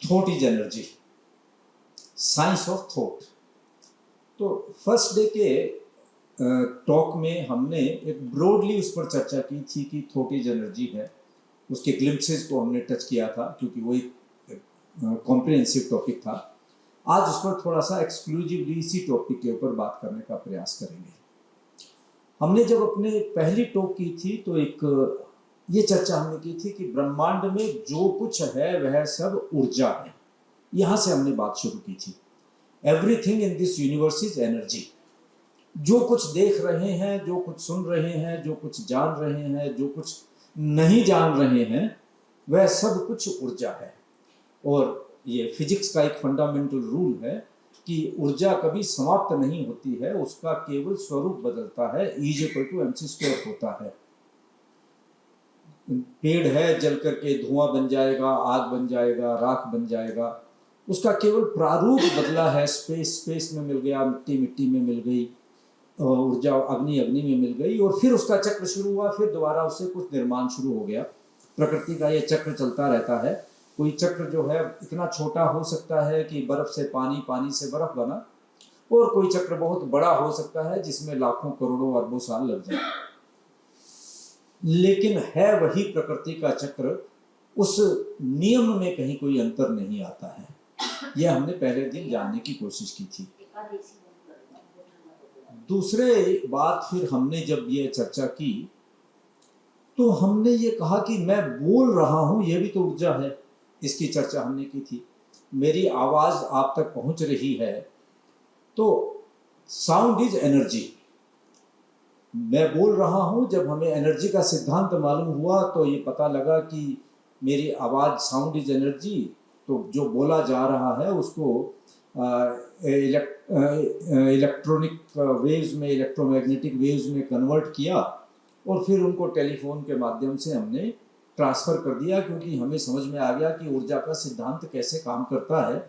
Thought is energy, science of thought. तो first day के talk में हमने एक ब्रॉडली उस पर चर्चा की थी कि थॉट इज एनर्जी है, उसके ग्लिम्पसेस को हमने टच किया था क्योंकि वो एक कॉम्प्रिहेंसिव टॉपिक था। आज उस पर थोड़ा सा एक्सक्लूसिवली इसी टॉपिक के ऊपर बात करने का प्रयास करेंगे। हमने जब अपने पहली टॉक की थी तो एक ये चर्चा हमने की थी कि ब्रह्मांड में जो कुछ है वह सब ऊर्जा है। यहाँ से हमने बात शुरू की थी। Everything in this universe is energy. जो कुछ देख रहे हैं, जो कुछ सुन रहे हैं, जो कुछ जान रहे हैं, जो कुछ नहीं जान रहे हैं, वह सब कुछ ऊर्जा है। और ये फिजिक्स का एक फंडामेंटल रूल है कि ऊर्जा कभी समाप्त नहीं होती है, उसका केवल स्वरूप बदलता है। E=mc² होता है। पेड़ है, जल करके धुआं बन जाएगा, आग बन जाएगा, राख बन जाएगा, उसका केवल प्रारूप बदला है। स्पेस में मिल गया, मिट्टी में मिल गई, ऊर्जा अग्नि में मिल गई, और फिर उसका चक्र शुरू हुआ, फिर दोबारा उससे कुछ निर्माण शुरू हो गया। प्रकृति का ये चक्र चलता रहता है। कोई चक्र जो है इतना छोटा हो सकता है कि बर्फ से पानी, पानी से बर्फ बना, और कोई चक्र बहुत बड़ा हो सकता है जिसमें लाखों करोड़ों अरबों साल लग जाए, लेकिन है वही प्रकृति का चक्र। उस नियम में कहीं कोई अंतर नहीं आता है। यह हमने पहले दिन जानने की कोशिश की थी। दूसरे बात फिर हमने जब ये चर्चा की तो हमने ये कहा कि मैं बोल रहा हूं, यह भी तो ऊर्जा है। इसकी चर्चा हमने की थी। मेरी आवाज आप तक पहुंच रही है तो साउंड इज एनर्जी। मैं बोल रहा हूं, जब हमें एनर्जी का सिद्धांत मालूम हुआ तो ये पता लगा कि मेरी आवाज साउंड इज एनर्जी। तो जो बोला जा रहा है उसको इलेक्ट्रॉनिक वेव्स में, इलेक्ट्रोमैग्नेटिक वेव्स में कन्वर्ट किया, और फिर उनको टेलीफोन के माध्यम से हमने ट्रांसफ़र कर दिया, क्योंकि हमें समझ में आ गया कि ऊर्जा का सिद्धांत कैसे काम करता है।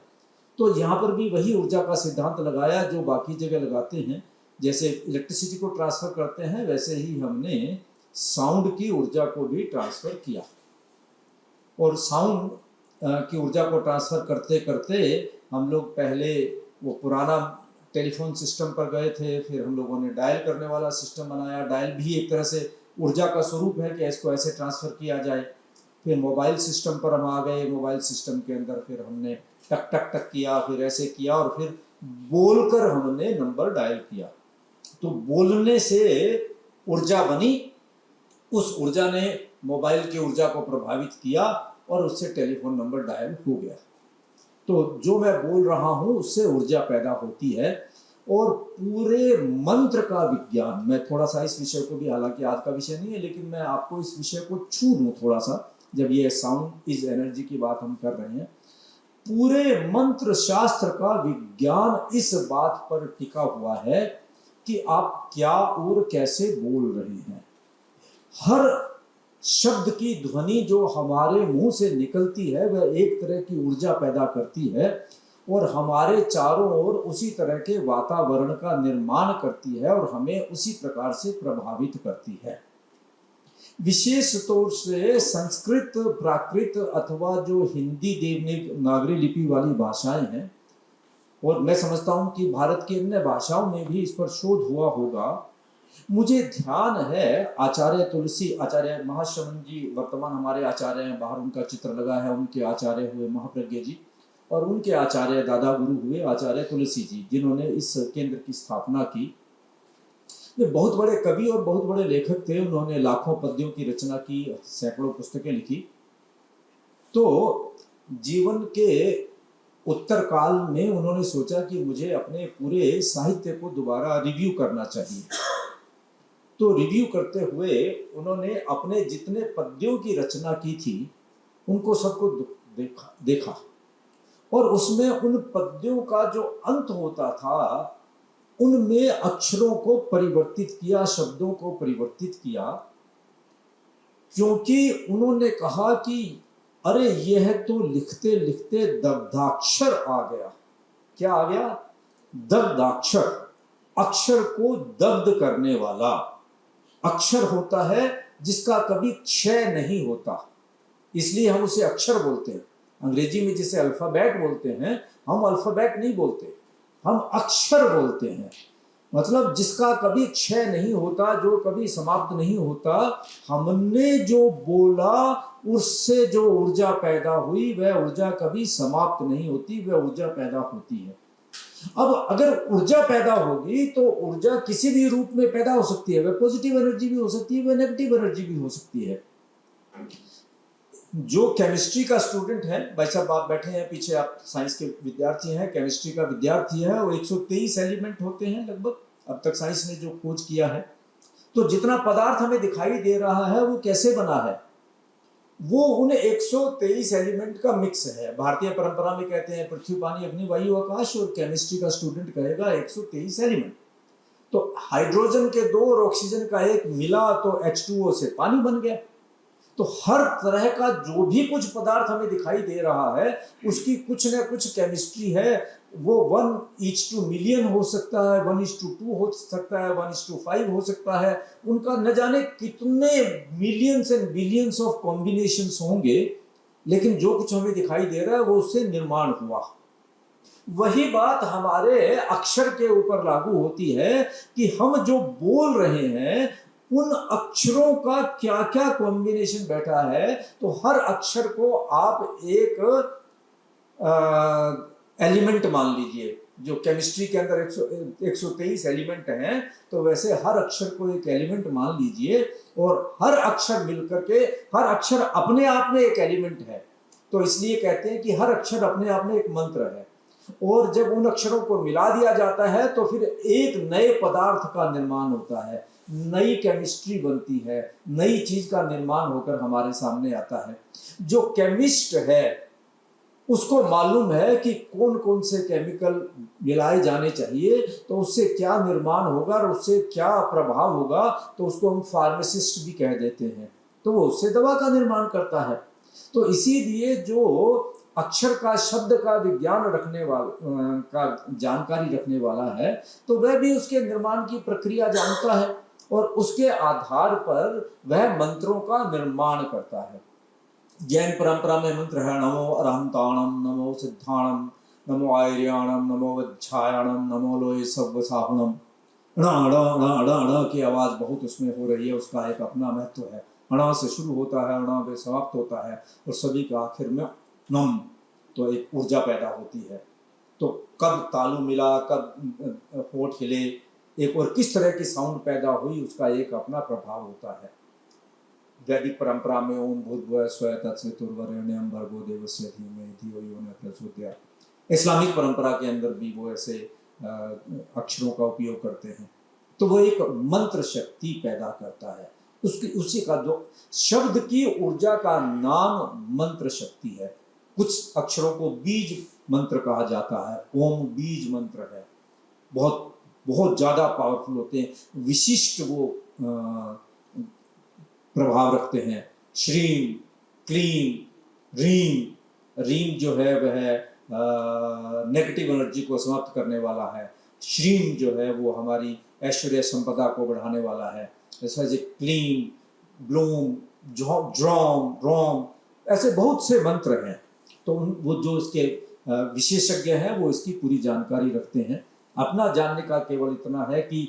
तो यहाँ पर भी वही ऊर्जा का सिद्धांत लगाया जो बाकी जगह लगाते हैं। जैसे इलेक्ट्रिसिटी को ट्रांसफ़र करते हैं, वैसे ही हमने साउंड की ऊर्जा को भी ट्रांसफ़र किया। और साउंड की ऊर्जा को ट्रांसफ़र करते करते हम लोग पहले वो पुराना टेलीफोन सिस्टम पर गए थे, फिर हम लोगों ने डायल करने वाला सिस्टम बनाया। डायल भी एक तरह से ऊर्जा का स्वरूप है कि इसको ऐसे ट्रांसफ़र किया जाए। फिर मोबाइल सिस्टम पर हम आ गए। मोबाइल सिस्टम के अंदर फिर हमने टक टक टक किया, फिर ऐसे किया, और फिर बोलकर हमने नंबर डायल किया। तो बोलने से ऊर्जा बनी, उस ऊर्जा ने मोबाइल की ऊर्जा को प्रभावित किया और उससे टेलीफोन नंबर डायल हो गया। तो जो मैं बोल रहा हूं उससे ऊर्जा पैदा होती है। और पूरे मंत्र का विज्ञान, मैं थोड़ा सा इस विषय को भी, हालांकि आज का विषय नहीं है, लेकिन मैं आपको इस विषय को छू लूं थोड़ा सा, जब ये साउंड इज एनर्जी की बात हम कर रहे हैं। पूरे मंत्र शास्त्र का विज्ञान इस बात पर टिका हुआ है कि आप क्या और कैसे बोल रहे हैं। हर शब्द की ध्वनि जो हमारे मुंह से निकलती है वह एक तरह की ऊर्जा पैदा करती है, और हमारे चारों ओर उसी तरह के वातावरण का निर्माण करती है, और हमें उसी प्रकार से प्रभावित करती है। विशेष तौर से संस्कृत, प्राकृत अथवा जो हिंदी देवनागरी लिपि वाली भाषाएं हैं, और मैं समझता हूं कि भारत की अन्य भाषाओं में भी इस पर शोध हुआ होगा। मुझे ध्यान है आचार्य तुलसी, आचार्य महाश्रवण जी वर्तमान हमारे आचार्य हैं, बाहर उनका चित्र लगा है, उनके आचार्य हुए महाप्रज्ञ जी, और उनके आचार्य दादा गुरु हुए आचार्य तुलसी जी, जिन्होंने इस केंद्र की स्थापना की। वे बहुत बड़े कवि और बहुत बड़े लेखक थे। उन्होंने लाखों पद्यों की रचना की, सैकड़ों पुस्तकें लिखी। तो जीवन के उत्तर काल में उन्होंने सोचा कि मुझे अपने पूरे साहित्य को दोबारा रिव्यू करना चाहिए। तो रिव्यू करते हुए उन्होंने अपने जितने पद्यों की रचना की थी उनको सबको देखा, और उसमें उन पद्यों का जो अंत होता था उनमें अक्षरों को परिवर्तित किया, शब्दों को परिवर्तित किया, क्योंकि उन्होंने कहा कि अरे यह तो लिखते लिखते दग्धाक्षर आ गया। क्या आ गया? दग्धाक्षर। अक्षर को दग्ध करने वाला अक्षर होता है जिसका कभी क्षय नहीं होता, इसलिए हम उसे अक्षर बोलते हैं। अंग्रेजी में जिसे अल्फाबेट बोलते हैं, हम अल्फाबेट नहीं बोलते, हम अक्षर बोलते हैं। मतलब जिसका कभी क्षय नहीं होता, जो कभी समाप्त नहीं होता। हमने जो बोला उससे जो ऊर्जा पैदा हुई, वह ऊर्जा कभी समाप्त नहीं होती, वह ऊर्जा पैदा होती है। अब अगर ऊर्जा पैदा होगी तो ऊर्जा किसी भी रूप में पैदा हो सकती है। वह पॉजिटिव एनर्जी भी हो सकती है, वह नेगेटिव एनर्जी भी हो सकती है। जो केमिस्ट्री का स्टूडेंट है, भाई साहब आप बैठे हैं पीछे, आप साइंस के विद्यार्थी हैं, केमिस्ट्री का विद्यार्थी है, वो 123 एलिमेंट होते हैं लगभग, अब तक साइंस ने जो खोज किया है। तो जितना पदार्थ हमें दिखाई दे रहा है वो कैसे बना है? वो उन 123 एलिमेंट का मिक्स है। भारतीय परंपरा में कहते हैं पृथ्वी, पानी, अग्नि, वायु, आकाश, और केमिस्ट्री का स्टूडेंट कहेगा 123 एलिमेंट। तो हाइड्रोजन के 2 और ऑक्सीजन का 1 मिला तो H2O से पानी बन गया। तो हर तरह का जो भी कुछ पदार्थ हमें दिखाई दे रहा है उसकी कुछ न कुछ केमिस्ट्री है। वो 1:2 मिलियन हो सकता है, 1:2 हो सकता है, 1:5 हो सकता है। उनका न जाने कितने millions and billions of combinations होंगे, लेकिन जो कुछ हमें दिखाई दे रहा है वो उससे निर्माण हुआ। वही बात हमारे अक्षर के ऊपर लागू होती है कि हम जो बोल रहे हैं उन अक्षरों का क्या क्या कॉम्बिनेशन बैठा है। तो हर अक्षर को आप एक एलिमेंट मान लीजिए। जो केमिस्ट्री के अंदर 123 एलिमेंट हैं, तो वैसे हर अक्षर को एक एलिमेंट मान लीजिए, और हर अक्षर मिलकर के, हर अक्षर अपने आप में एक एलिमेंट है। तो इसलिए कहते हैं कि हर अक्षर अपने आप में एक मंत्र है, और जब उन अक्षरों को मिला दिया जाता है तो फिर एक नए पदार्थ का निर्माण होता है, नई केमिस्ट्री बनती है, नई चीज का निर्माण होकर हमारे सामने आता है। जो केमिस्ट है उसको मालूम है कि कौन कौन से केमिकल मिलाए जाने चाहिए, तो उससे क्या निर्माण होगा और उससे क्या प्रभाव होगा। तो उसको हम फार्मासिस्ट भी कह देते हैं। तो वो उससे दवा का निर्माण करता है। तो इसीलिए जो अक्षर का, शब्द का विज्ञान रखने वाला का जानकारी रखने वाला है, तो वह भी उसके निर्माण की प्रक्रिया जानता है, और उसके आधार पर वह मंत्रों का निर्माण करता है। जैन परंपरा में मंत्र है नमो अरहंताणम, नमो सिद्धाणम, नमो आयर्याणम, नमो वज्झायाणम, नमो लोये सव्वसाहुणम। ण की आवाज बहुत उसमें हो रही है, उसका एक अपना महत्व है। अणा से शुरू होता है, अणा पे समाप्त होता है, और सभी का आखिर में नम, तो एक ऊर्जा पैदा होती है। तो कब तालु मिला, कब होठ हिले, एक और किस तरह की साउंड पैदा हुई, उसका एक अपना प्रभाव होता है। वैदिक परंपरा में ओम भूर्भुवः स्वः तत्सवितुर्वरेण्यं भर्गो देवस्य धीमहि धियो यो न प्रचोदयात्। इस्लामिक परंपरा के अंदर भी वो ऐसे अक्षरों का उपयोग करते हैं। तो वो एक मंत्र शक्ति पैदा करता है। उसी का जो शब्द की ऊर्जा का नाम मंत्र शक्ति है। कुछ अक्षरों को बीज मंत्र कहा जाता है। ओम बीज मंत्र है, बहुत बहुत ज्यादा पावरफुल होते हैं, विशिष्ट वो प्रभाव रखते हैं। श्रीम, क्लीम, रीम। रीम जो है वह नेगेटिव एनर्जी को समाप्त करने वाला है। श्रीम जो है वो हमारी ऐश्वर्य संपदा को बढ़ाने वाला है। जैसे क्लीम, ब्लूम, ड्रॉम, रोम, ऐसे बहुत से मंत्र हैं। तो वो जो इसके विशेषज्ञ हैं वो इसकी पूरी जानकारी रखते हैं। अपना जानने का केवल इतना है कि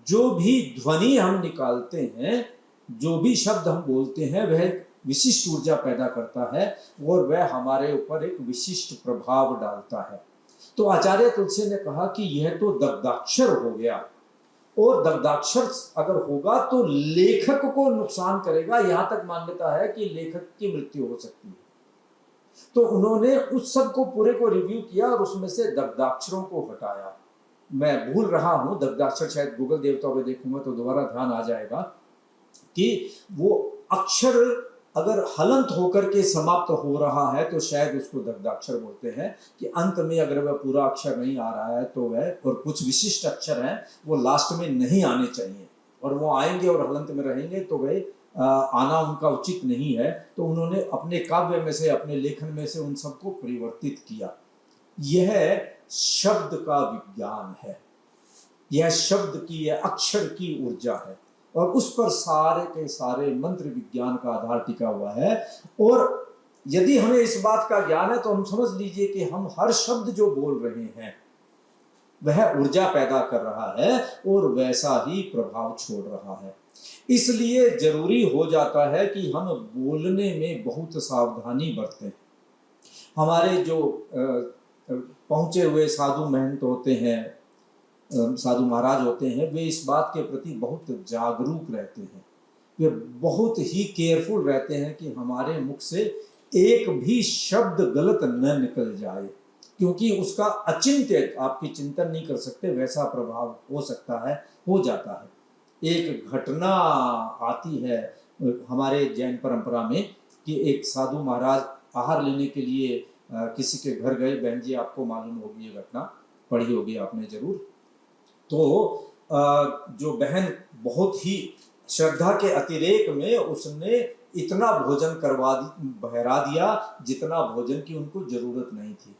जो भी ध्वनि हम निकालते हैं, जो भी शब्द हम बोलते हैं, वह एक विशिष्ट ऊर्जा पैदा करता है, और वह हमारे ऊपर एक विशिष्ट प्रभाव डालता है। तो आचार्य तुलसी ने कहा कि यह तो दग्धाक्षर हो गया, और दग्धाक्षर अगर होगा तो लेखक को नुकसान करेगा। यहां तक मान्यता है कि लेखक की मृत्यु हो सकती है। तो उन्होंने उस सब को पूरे को रिव्यू किया और उसमें से दग्धाक्षरों को हटाया। मैं भूल रहा हूं दग्धाक्षर, शायद गूगल देवता में देखूंगा तो दोबारा ध्यान आ जाएगा कि वो अक्षर अगर हलंत होकर के समाप्त हो रहा है तो शायद उसको दग्धाक्षर बोलते हैं। कि अंत में अगर वह पूरा अक्षर नहीं आ रहा है तो वह, और कुछ विशिष्ट अक्षर हैं वो लास्ट में नहीं आने चाहिए, और वो आएंगे और हलंत में रहेंगे तो वह आना उनका उचित नहीं है। तो उन्होंने अपने काव्य में से, अपने लेखन में से उन सबको परिवर्तित किया। यह शब्द का विज्ञान है, यह शब्द की, यह अक्षर की ऊर्जा है, और उस पर सारे के सारे मंत्र विज्ञान का आधार टिका हुआ है। और यदि हमें इस बात का ज्ञान है तो हम समझ लीजिए कि हम हर शब्द जो बोल रहे हैं वह ऊर्जा पैदा कर रहा है और वैसा ही प्रभाव छोड़ रहा है। इसलिए जरूरी हो जाता है कि हम बोलने में बहुत सावधानी बरतें। हमारे जो पहुंचे हुए साधु महंत होते हैं, साधु महाराज होते हैं, वे इस बात के प्रति बहुत जागरूक रहते हैं। वे बहुत ही केयरफुल रहते हैं कि हमारे मुख से एक भी शब्द गलत न निकल जाए, क्योंकि उसका अचिंत्य, आपकी चिंतन नहीं कर सकते वैसा प्रभाव हो सकता है, हो जाता है। एक घटना आती है हमारे जैन परंपरा में कि एक साधु महाराज आहार लेने के लिए किसी के घर गए। बहन जी आपको मालूम होगी ये घटना, पढ़ी होगी आपने जरूर। तो जो बहन बहुत ही श्रद्धा के अतिरेक में उसने इतना भोजन बहरा दिया जितना भोजन की उनको जरूरत नहीं थी।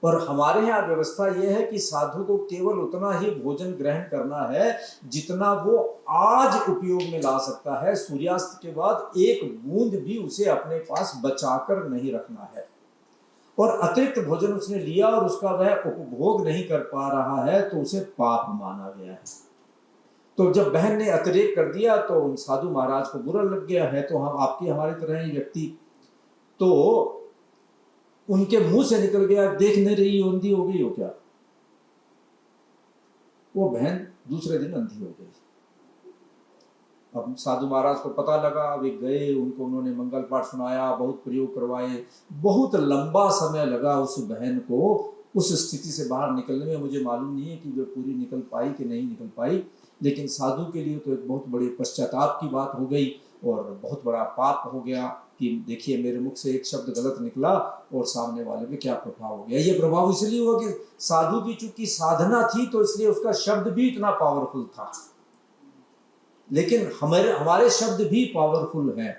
और हमारे यहाँ व्यवस्था यह है कि साधु को केवल उतना ही भोजन ग्रहण करना है जितना वो आज उपयोग में ला सकता है। सूर्यास्त के बाद एक बूंद भी उसे अपने पास बचाकर नहीं रखना है। और अतिरिक्त भोजन उसने लिया और उसका वह उपभोग नहीं कर पा रहा है तो उसे पाप माना गया है। तो जब बहन ने अतिरेक कर दिया तो साधु महाराज को बुरा लग गया है। तो हम आपकी हमारी तरह ही व्यक्ति, तो उनके मुंह से निकल गया, देख नहीं रही अंधी हो गई हो क्या? वो बहन दूसरे दिन अंधी हो गई। अब साधु महाराज को पता लगा, वे गए, उनको उन्होंने मंगल पाठ सुनाया, बहुत प्रयोग करवाए। बहुत लंबा समय लगा उस बहन को उस स्थिति से बाहर निकलने में। मुझे मालूम नहीं है कि वे पूरी निकल पाई कि नहीं निकल पाई, लेकिन साधु के लिए तो एक बहुत बड़ी पश्चाताप की बात हो गई और बहुत बड़ा पाप हो गया कि देखिए मेरे मुख से एक शब्द गलत निकला और सामने वाले पे क्या प्रभाव हो गया। ये प्रभाव इसलिए हुआ कि साधु की चूंकि साधना थी तो इसलिए उसका शब्द भी इतना पावरफुल था। लेकिन हमारे शब्द भी पावरफुल हैं।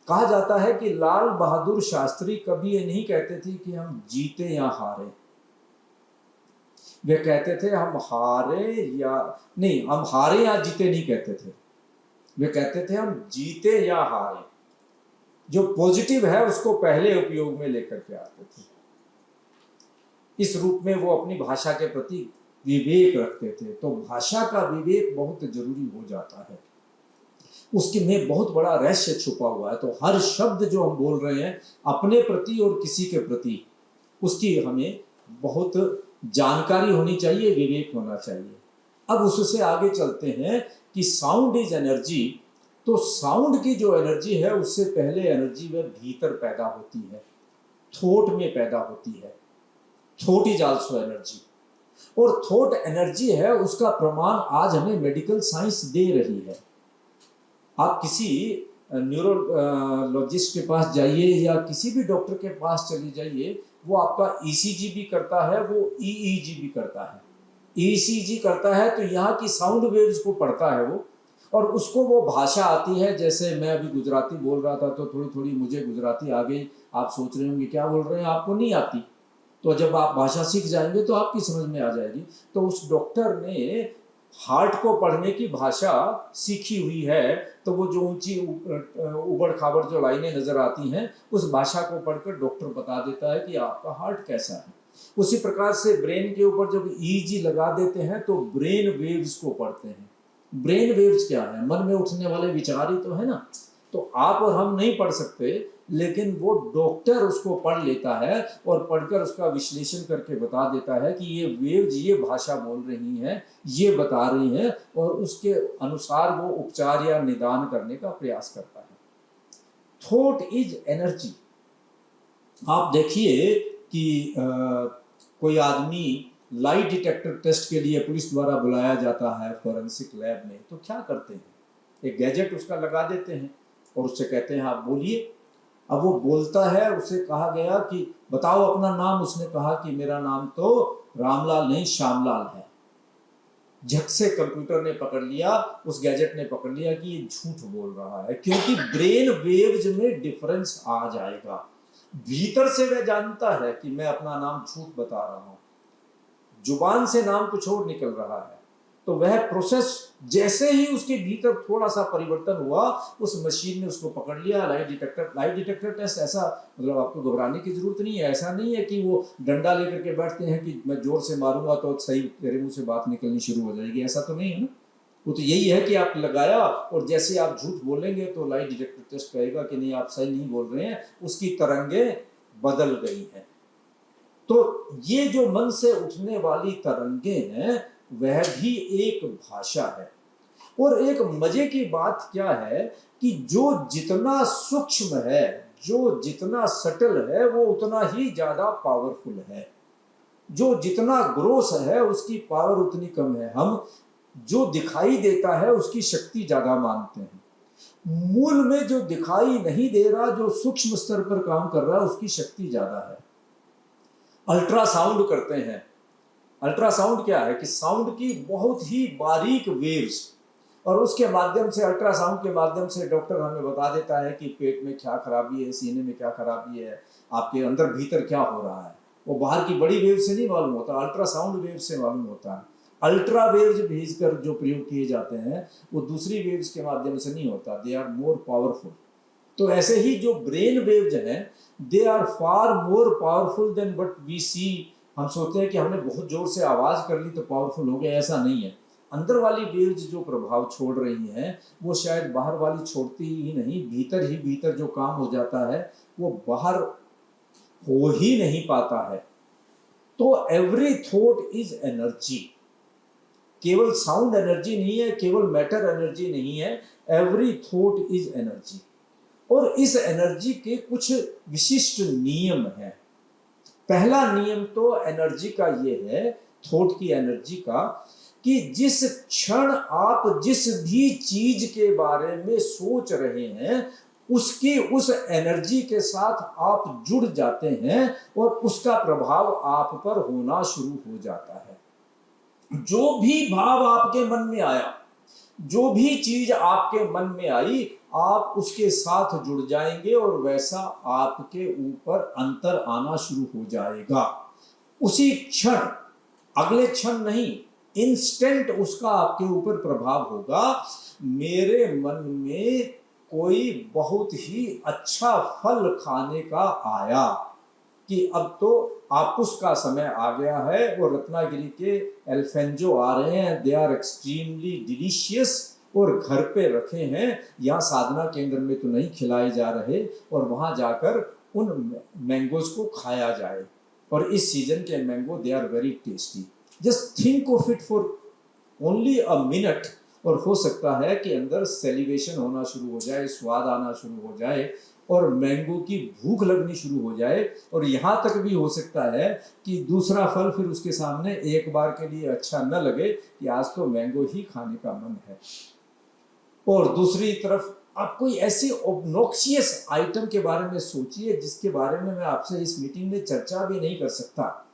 कहा जाता है कि लाल बहादुर शास्त्री कभी ये नहीं कहते थे कि हम जीते या हारे। वे कहते थे हम हारे या नहीं, हम हारे या जीते नहीं कहते थे। वे कहते थे हम जीते या हारे। जो पॉजिटिव है उसको पहले उपयोग में लेकर के आते थे। इस रूप में वो अपनी भाषा के प्रति विवेक रखते थे। तो भाषा का विवेक बहुत जरूरी हो जाता है। उसके में बहुत बड़ा रहस्य छुपा हुआ है। तो हर शब्द जो हम बोल रहे हैं अपने प्रति और किसी के प्रति, उसकी हमें बहुत जानकारी होनी चाहिए, विवेक होना चाहिए। अब उससे आगे चलते हैं कि साउंड इज एनर्जी। तो साउंड की जो एनर्जी है उससे पहले एनर्जी वह भीतर पैदा होती है, थॉट में पैदा होती है। Thought is also energy. और थॉट एनर्जी है, उसका प्रमाण आज हमें मेडिकल साइंस दे रही है। आप किसी न्यूरोलॉजिस्ट के पास जाइए या किसी भी डॉक्टर के पास चले जाइए, वो आपका ईसीजी भी करता है, वो ईईजी भी करता है। ईसीजी करता है तो यहाँ की साउंड वेव्स को पढ़ता है वो, और उसको वो भाषा आती है। जैसे मैं अभी गुजराती बोल रहा था तो थोड़ी थोड़ी मुझे गुजराती आ गई। आप सोच रहे होंगे क्या बोल रहे हैं, आपको नहीं आती। तो जब आप भाषा सीख जाएंगे तो आपकी समझ में आ जाएगी। तो उस डॉक्टर ने हार्ट को पढ़ने की भाषा सीखी हुई है, तो वो जो ऊंची उबड़ खाबड़ जो लाइनें नजर आती हैं उस भाषा को पढ़कर डॉक्टर बता देता है कि आपका हार्ट कैसा है। उसी प्रकार से ब्रेन के ऊपर जब ईजी लगा देते हैं तो ब्रेन वेव्स को पढ़ते हैं। ब्रेन वेव्स क्या है? मन में उठने वाले विचार ही तो है ना। तो आप और हम नहीं पढ़ सकते, लेकिन वो डॉक्टर उसको पढ़ लेता है और पढ़कर उसका विश्लेषण करके बता देता है कि ये वेव्स ये भाषा बोल रही हैं, ये बता रही हैं, और उसके अनुसार वो उपचार या निदान करने का प्रयास करता है। Thought is energy. आप देखिए कि कोई आदमी लाई डिटेक्टर टेस्ट के लिए पुलिस द्वारा बुलाया जाता है फॉरेंसिक लैब में, तो क्या करते हैं? एक गैजेट उसका लगा देते हैं और उससे कहते हैं आप बोलिए। अब वो बोलता है, उसे कहा गया कि बताओ अपना नाम। उसने कहा कि मेरा नाम तो रामलाल नहीं श्यामलाल है। झट से कंप्यूटर ने पकड़ लिया, उस गैजेट ने पकड़ लिया कि ये झूठ बोल रहा है, क्योंकि ब्रेन वेव्स में डिफरेंस आ जाएगा। भीतर से वह जानता है कि मैं अपना नाम झूठ बता रहा हूं, जुबान से नाम कुछ और निकल रहा है। तो तो वह प्रोसेस जैसे ही उसके भीतर थोड़ा सा परिवर्तन हुआ, उस मशीन ने उसको पकड़ लिया। लाइट डिटेक्टर टेस्ट ऐसा, मतलब आपको घबराने की जरूरत नहीं है। ऐसा नहीं है कि वो डंडा लेकर के बैठते हैं कि मैं जोर से मारूंगा तो सही तेरे मुंह से बात निकलनी शुरू हो जाएगी, ऐसा तो नहीं है ना। वो तो यही है कि आप लगाया और जैसे आप झूठ बोलेंगे तो लाइट डिटेक्टर टेस्ट कहेगा कि नहीं, आप सही नहीं बोल रहे हैं, उसकी तरंगे बदल गई हैं। तो ये जो मन से उठने वाली तरंगे हैं वह भी एक भाषा है। और एक मजे की बात क्या है कि जो जितना सूक्ष्म है, जो जितना सटल है, वो उतना ही ज्यादा पावरफुल है। जो जितना ग्रोस है उसकी पावर उतनी कम है। हम जो दिखाई देता है उसकी शक्ति ज्यादा मानते हैं। मूल में जो दिखाई नहीं दे रहा, जो सूक्ष्म स्तर पर काम कर रहा है, उसकी शक्ति ज्यादा है। अल्ट्रासाउंड करते हैं। अल्ट्रासाउंड क्या है कि साउंड की बहुत ही बारीक वेव्स, और उसके माध्यम से, अल्ट्रासाउंड के माध्यम से डॉक्टर हमें बता देता है कि पेट में क्या खराबी है, सीने में क्या खराबी है, आपके अंदर भीतर क्या हो रहा है। वो बाहर की बड़ी वेव से नहीं मालूम होता, अल्ट्रासाउंड वेव से मालूम होता है। अल्ट्रा वेव्स भेजकर जो प्रयोग किए जाते हैं वो दूसरी वेव्स के माध्यम से नहीं होता, दे आर मोर पावरफुल। तो ऐसे ही जो ब्रेन वेव्स हैं, they are far more powerful than what we see. हम सोचते हैं कि हमने बहुत जोर से आवाज कर ली तो पावरफुल हो गया, ऐसा नहीं है। अंदर वाली वेव्स जो प्रभाव छोड़ रही हैं वो शायद बाहर वाली छोड़ती ही नहीं, ही भीतर जो काम हो जाता है वो बाहर हो ही नहीं पाता है। तो एवरी थॉट इज एनर्जी। केवल साउंड एनर्जी नहीं है, केवल मैटर एनर्जी नहीं है, एवरी थॉट इज एनर्जी। और इस एनर्जी के कुछ विशिष्ट नियम हैं। पहला नियम तो एनर्जी का ये है, थॉट की एनर्जी का, कि जिस क्षण आप जिस भी चीज के बारे में सोच रहे हैं उसकी उस एनर्जी के साथ आप जुड़ जाते हैं और उसका प्रभाव आप पर होना शुरू हो जाता है। जो भी भाव आपके मन में आया, जो भी चीज आपके मन में आई, आप उसके साथ जुड़ जाएंगे और वैसा आपके ऊपर अंतर आना शुरू हो जाएगा। उसी क्षण, अगले क्षण नहीं, इंस्टेंट उसका आपके ऊपर प्रभाव होगा। मेरे मन में कोई बहुत ही अच्छा फल खाने का आया कि अब तो आपुस का समय आ गया है और रत्नागिरी के एल्फेंजो आ रहे हैं, दे आर एक्सट्रीमली डिलीशियस, और घर पे रखे हैं, यहाँ साधना केंद्र में तो नहीं खिलाए जा रहे, और वहां जाकर उन मैंगोज को खाया जाए। और इस सीजन के mango they are very tasty. Just think of it for only a minute, और हो सकता है कि अंदर सेलिब्रेशन होना शुरू हो जाए, स्वाद आना शुरू हो जाए और मैंगो की भूख लगनी शुरू हो जाए। और यहाँ तक भी हो सकता है कि दूसरा फल फिर उसके सामने एक बार के लिए अच्छा न लगे कि आज तो मैंगो ही खाने का मन है। और दूसरी तरफ आप कोई ऐसी ऑब्नॉक्सियस आइटम के बारे में सोचिए जिसके बारे में मैं आपसे इस मीटिंग में चर्चा भी नहीं कर सकता,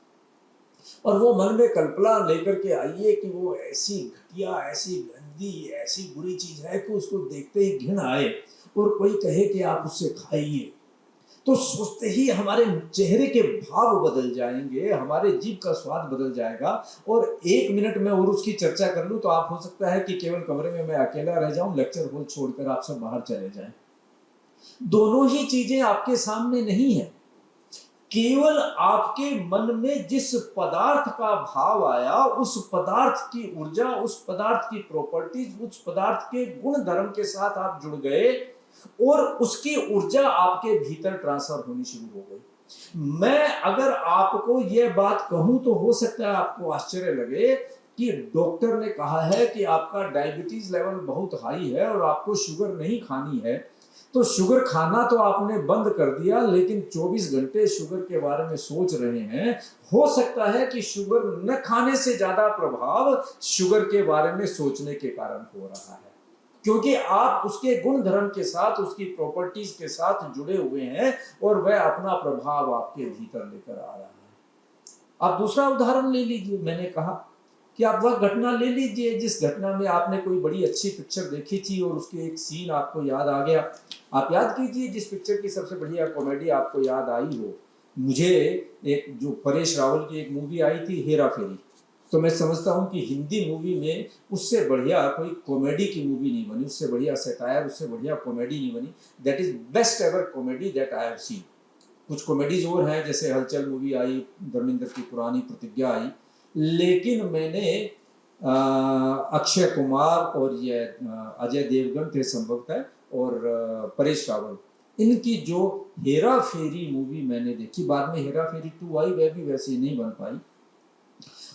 और वो मन में कल्पना लेकर के आइए कि वो ऐसी घटिया, ऐसी गंदी, ऐसी बुरी चीज है कि उसको देखते ही घृण आए और कोई कहे कि आप उससे खाइए, तो सोचते ही हमारे चेहरे के भाव बदल जाएंगे, हमारे जीभ का स्वाद बदल जाएगा। और एक मिनट में और उसकी चर्चा कर लूं तो आप हो सकता है कि केवल कमरे में मैं अकेला रह जाऊं, लेक्चर हॉल छोड़कर आप सब बाहर चले जाएं। दोनों ही चीजें आपके सामने नहीं है। केवल आपके मन में जिस पदार्थ का भाव आया, उस पदार्थ की ऊर्जा, उस पदार्थ की प्रॉपर्टीज, उस पदार्थ के गुण धर्म के साथ आप जुड़ गए और उसकी ऊर्जा आपके भीतर ट्रांसफर होनी शुरू हो गई। मैं अगर आपको यह बात कहूं तो हो सकता है आपको आश्चर्य लगे कि डॉक्टर ने कहा है कि आपका डायबिटीज लेवल बहुत हाई है और आपको शुगर नहीं खानी है, तो शुगर खाना तो आपने बंद कर दिया, लेकिन 24 घंटे शुगर के बारे में सोच रहे हैं। हो सकता है कि शुगर न खाने से ज्यादा प्रभाव शुगर के बारे में सोचने के कारण हो रहा है, क्योंकि आप उसके गुण धर्म के साथ, उसकी प्रॉपर्टीज के साथ जुड़े हुए हैं और वह अपना प्रभाव आपके भीतर लेकर आ रहा है। आप दूसरा उदाहरण ले लीजिए। मैंने कहा कि आप वह घटना ले लीजिए जिस घटना में आपने कोई बड़ी अच्छी पिक्चर देखी थी और उसके एक सीन आपको याद आ गया। आप याद कीजिए जिस पिक्चर की सबसे बढ़िया कॉमेडी आपको याद आई हो। मुझे एक जो परेश रावल की एक मूवी आई थी, हेरा फेरी, तो मैं समझता हूँ कि हिंदी मूवी में उससे बढ़िया कोई कॉमेडी की मूवी नहीं बनी, उससे बढ़िया सेटायर, उससे बढ़िया कॉमेडी नहीं बनी। That is best ever comedy that I have seen. कुछ कॉमेडीज और हैं, जैसे हलचल मूवी आई, धर्मेंद्र की पुरानी प्रतिज्ञा आई, लेकिन मैंने अक्षय कुमार और ये अजय देवगन थे संभवतः, और परेश रावल, इनकी जो हेरा फेरी मूवी मैंने देखी, बाद में हेरा फेरी 2 आई, वह भी वैसे नहीं बन पाई।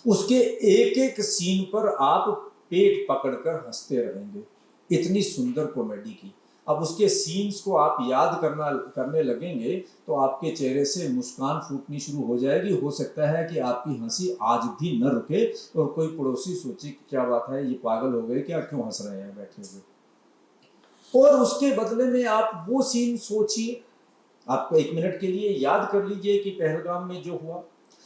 उसके एक एक सीन पर आप पेट पकड़कर हंसते रहेंगे, इतनी सुंदर कॉमेडी की। अब उसके सीन्स को आप याद करने लगेंगे तो आपके चेहरे से मुस्कान फूटनी शुरू हो जाएगी। हो सकता है कि आपकी हंसी आज भी न रुके और कोई पड़ोसी सोचे कि क्या बात है, ये पागल हो गए क्या, क्यों हंस रहे हैं बैठे हुए। और उसके बदले में आप वो सीन सोचिए, आपको 1 मिनट के लिए याद कर लीजिए कि पहलगाम में जो हुआ,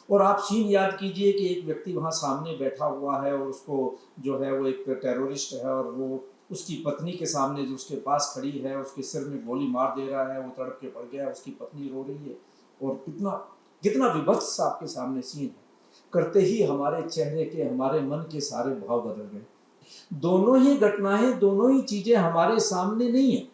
और आप सीन याद कीजिए कि एक व्यक्ति वहाँ सामने बैठा हुआ है और उसको जो है वो एक टेररिस्ट है, और वो उसकी पत्नी के सामने जो उसके पास खड़ी है उसके सिर में गोली मार दे रहा है, वो तड़प के पड़ गया है, उसकी पत्नी रो रही है, और कितना कितना विभत्स आपके सामने सीन है। करते ही हमारे चेहरे के, हमारे मन के सारे भाव बदल गए। दोनों ही घटनाएं, दोनों ही चीजें हमारे सामने नहीं है,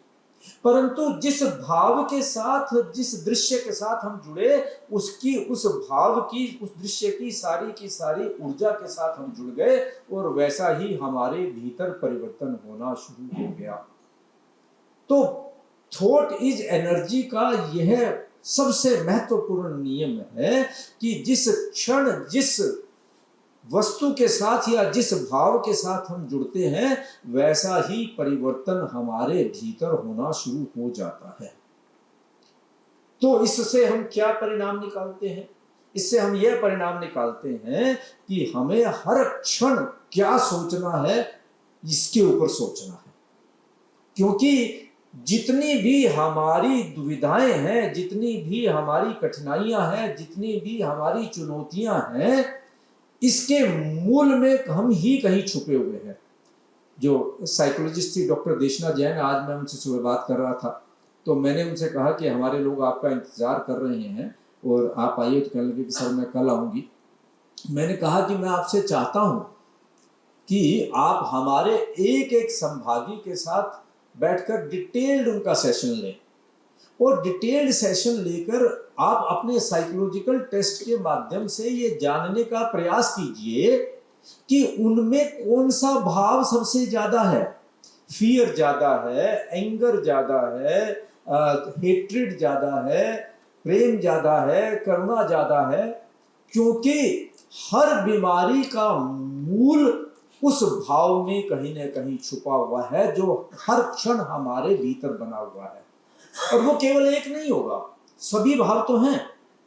परंतु जिस भाव के साथ, जिस दृश्य के साथ हम जुड़े, उसकी, उस भाव की, उस दृश्य की सारी ऊर्जा के साथ हम जुड़ गए, और वैसा ही हमारे भीतर परिवर्तन होना शुरू हो गया। तो थॉट इज एनर्जी का यह सबसे महत्वपूर्ण नियम है कि जिस क्षण, जिस वस्तु के साथ या जिस भाव के साथ हम जुड़ते हैं, वैसा ही परिवर्तन हमारे भीतर होना शुरू हो जाता है। तो इससे हम क्या परिणाम निकालते हैं? इससे हम यह परिणाम निकालते हैं कि हमें हर क्षण क्या सोचना है, इसके ऊपर सोचना है। क्योंकि जितनी भी हमारी दुविधाएं हैं, जितनी भी हमारी कठिनाइयां हैं, जितनी भी हमारी चुनौतियां हैं, इसके मूल में हम ही कहीं छुपे हुए हैं। जो साइकोलॉजिस्ट थी डॉक्टर देशना जैन, आज मैं उनसे सुबह बात कर रहा था, तो मैंने उनसे कहा कि हमारे लोग आपका इंतजार कर रहे हैं और आप आइए, तो कहने लगे कि सर मैं कल आऊंगी। मैंने कहा कि मैं आपसे चाहता हूं कि आप हमारे एक एक संभागी के साथ बैठकर डिटेल्ड उनका सेशन लें, और डिटेल्ड सेशन लेकर आप अपने साइकोलॉजिकल टेस्ट के माध्यम से ये जानने का प्रयास कीजिए कि उनमें कौन सा भाव सबसे ज्यादा है। फियर ज्यादा है, एंगर ज्यादा है, हेट्रेड ज्यादा है, प्रेम ज्यादा है, करुणा ज्यादा है। क्योंकि हर बीमारी का मूल उस भाव में कहीं ना कहीं छुपा हुआ है, जो हर क्षण हमारे भीतर बना हुआ है। और वो केवल एक नहीं होगा, सभी भाव तो हैं,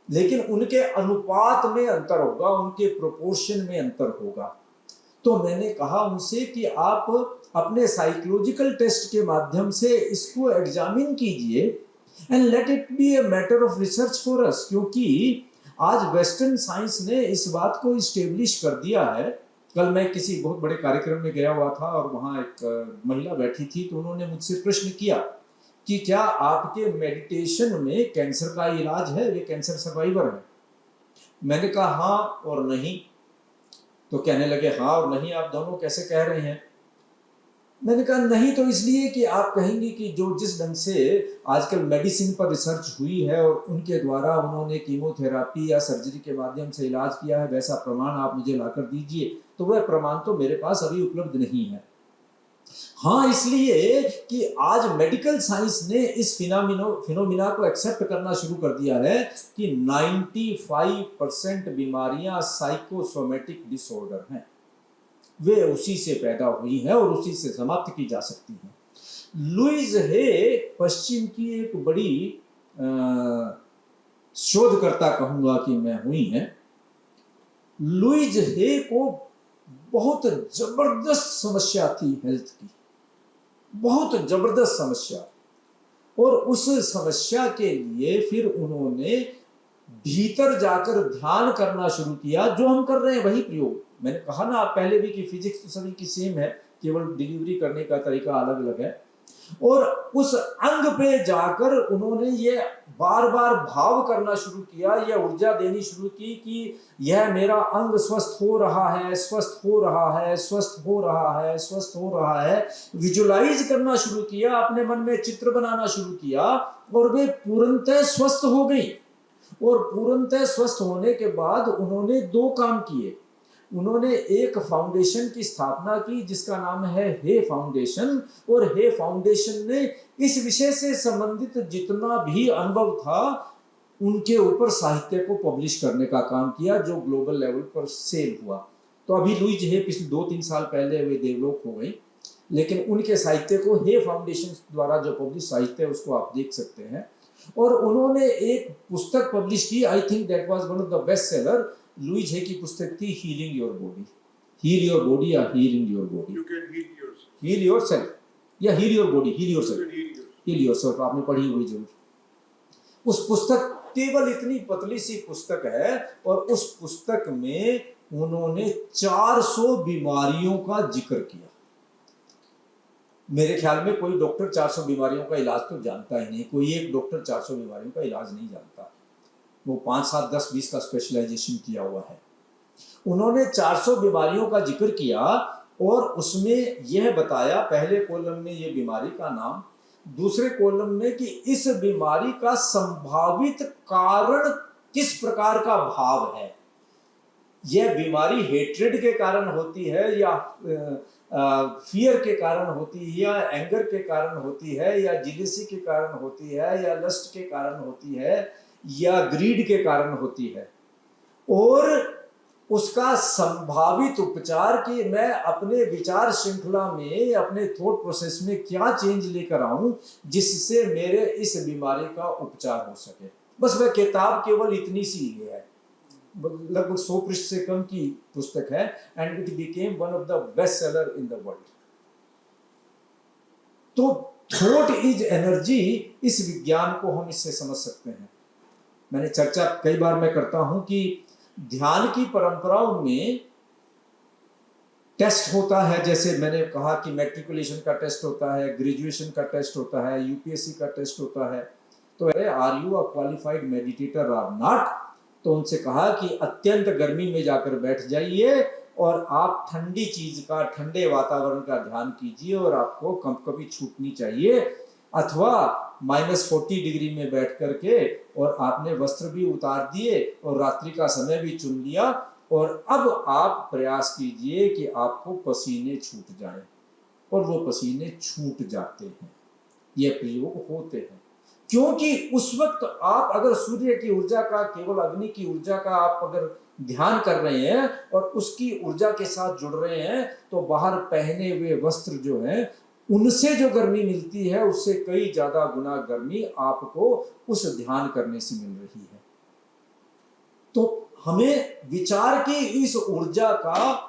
लेकिन उनके अनुपात में अंतर होगा, उनके प्रोपोर्शन में अंतर होगा। तो मैंने कहा उनसे कि आप अपने साइकोलॉजिकल टेस्ट के माध्यम से इसको एग्जामिन कीजिए, and let it be a matter of research for us. क्योंकि आज वेस्टर्न साइंस ने इस बात को इस्टेब्लिश कर दिया है। कल मैं किसी बहुत बड़े कार्यक्रम में गया हुआ था और वहां एक महिला बैठी थी, तो उन्होंने मुझसे प्रश्न किया कि क्या आपके मेडिटेशन में कैंसर का इलाज है, वे कैंसर सर्वाइवर है। मैंने कहा हाँ और नहीं। तो कहने लगे हाँ और नहीं आप दोनों कैसे कह रहे हैं। मैंने कहा नहीं तो इसलिए कि आप कहेंगे कि जो जिस ढंग से आजकल मेडिसिन पर रिसर्च हुई है और उनके द्वारा उन्होंने कीमोथेरापी या सर्जरी के माध्यम से इलाज किया है, वैसा प्रमाण आप मुझे लाकर दीजिए। तो वह प्रमाण तो मेरे पास अभी उपलब्ध नहीं है। हाँ, इसलिए कि आज मेडिकल साइंस ने इस फिनोमिना को एक्सेप्ट करना शुरू कर दिया है कि 95% बीमारियां साइकोसोमेटिक डिसऑर्डर हैं, वे उसी से पैदा हुई हैं और उसी से समाप्त की जा सकती हैं। लुइस हे पश्चिम की एक बड़ी शोधकर्ता कहूंगा कि मैं हुई हैं। लुइस हे को बहुत जबरदस्त समस्या थी हेल्थ की, बहुत जबरदस्त समस्या, और उस समस्या के लिए फिर उन्होंने भीतर जाकर ध्यान करना शुरू किया। जो हम कर रहे हैं वही प्रयोग। मैंने कहा ना आप पहले भी कि फिजिक्स तो सभी की सेम है, केवल डिलीवरी करने का तरीका अलग अलग है। और उस अंग पे जाकर उन्होंने ये बार बार भाव करना शुरू किया, यह ऊर्जा देनी शुरू की कि यह मेरा अंग स्वस्थ हो रहा है, स्वस्थ हो रहा है, स्वस्थ हो रहा है, स्वस्थ हो रहा है। विजुलाइज करना शुरू किया, अपने मन में चित्र बनाना शुरू किया और वे पूर्णतः स्वस्थ हो गई। और पूर्णतः स्वस्थ होने के बाद उन्होंने दो काम किए। उन्होंने एक फाउंडेशन की स्थापना की जिसका नाम है हे फाउंडेशन, और हे फाउंडेशन ने इस विषय से संबंधित जितना भी अनुभव था उनके ऊपर साहित्य को पब्लिश करने का काम किया, जो ग्लोबल लेवल पर सेल हुआ। तो अभी लुईज हे पिछले 2-3 साल पहले वे देवलोक हो गई, लेकिन उनके साहित्य को हे फाउंडेशन द्वारा जो पब्लिश साहित्य है उसको आप देख सकते हैं। और उन्होंने एक पुस्तक पब्लिश की, I think that was one of the best seller. Louise Hay की पुस्तक थी healing your body, heal your body या healing your body, You can heal yourself. Heal yourself या heal your body, heal You yourself, can heal yourself. Heal yourself आपने पढ़ी हुई जरूर। उस पुस्तक केवल इतनी पतली सी पुस्तक है और उस पुस्तक में उन्होंने 400 बीमारियों का जिक्र किया। मेरे ख्याल में कोई डॉक्टर 400 बीमारियों का इलाज तो जानता ही नहीं, कोई एक डॉक्टर 400 बीमारियों का इलाज नहीं जानता, वो 5, 7, 10, 20 का स्पेशलाइजेशन किया हुआ है। उन्होंने 400 बीमारियों का जिक्र किया और उसमें यह बताया, पहले कॉलम में ये बीमारी का नाम, दूसरे कॉलम में कि इस बीमारी का संभावित कारण किस प्रकार का भाव है। यह बीमारी हेट्रेड के कारण होती है या फियर के कारण होती है या एंगर के कारण होती है या जिलेसी के कारण होती है या लस्ट के कारण होती है या ग्रीड के कारण होती है, और उसका संभावित उपचार कि मैं अपने विचार श्रृंखला में, अपने थॉट प्रोसेस में क्या चेंज लेकर आऊं जिससे मेरे इस बीमारी का उपचार हो सके। बस वह किताब केवल इतनी सी ही है, लगभग 100 पृष्ठ से कम की पुस्तक है, and it became one of the best seller in the world. तो थॉट इज एनर्जी, इस विज्ञान को हम इससे समझ सकते हैं। मैंने चर्चा कई बार मैं करता हूं कि ध्यान की परंपराओं में टेस्ट होता है, जैसे मैंने कहा कि मैट्रिकुलेशन का टेस्ट होता है, ग्रेजुएशन का टेस्ट होता है, यूपीएससी का टेस्ट होता है। तो are you a qualified meditator और नॉट, तो उनसे कहा कि अत्यंत गर्मी में जाकर बैठ जाइए और आप ठंडी चीज का, ठंडे वातावरण का ध्यान कीजिए और आपको कभी छूटनी चाहिए, अथवा -40 डिग्री में बैठ करके और आपने वस्त्र भी उतार दिए और रात्रि का समय भी चुन लिया और अब आप प्रयास कीजिए कि आपको पसीने छूट जाएं, और वो पसीने छूट जाते हैं। ये प्रयोग होते हैं क्योंकि उस वक्त आप अगर सूर्य की ऊर्जा का, केवल अग्नि की ऊर्जा का आप अगर ध्यान कर रहे हैं और उसकी ऊर्जा के साथ जुड़ रहे हैं, तो बाहर पहने हुए वस्त्र जो हैं उनसे जो गर्मी मिलती है उससे कई ज्यादा गुना गर्मी आपको उस ध्यान करने से मिल रही है। तो हमें विचार की इस ऊर्जा का,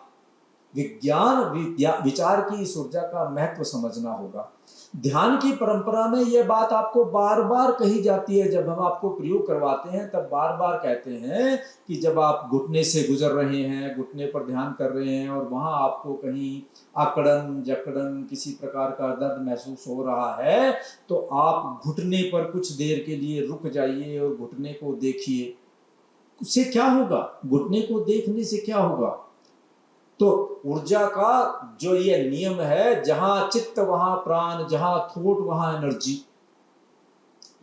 विचार की इस ऊर्जा का महत्व समझना होगा। ध्यान की परंपरा में यह बात आपको बार बार कही जाती है, जब हम आपको प्रयोग करवाते हैं तब बार बार कहते हैं कि जब आप घुटने से गुजर रहे हैं, घुटने पर ध्यान कर रहे हैं और वहां आपको कहीं अकड़न जकड़न किसी प्रकार का दर्द महसूस हो रहा है, तो आप घुटने पर कुछ देर के लिए रुक जाइए और घुटने को देखिए। उससे क्या होगा? घुटने को देखने से क्या होगा? तो ऊर्जा का जो ये नियम है, जहां चित्त वहां प्राण, जहां थॉट वहां एनर्जी,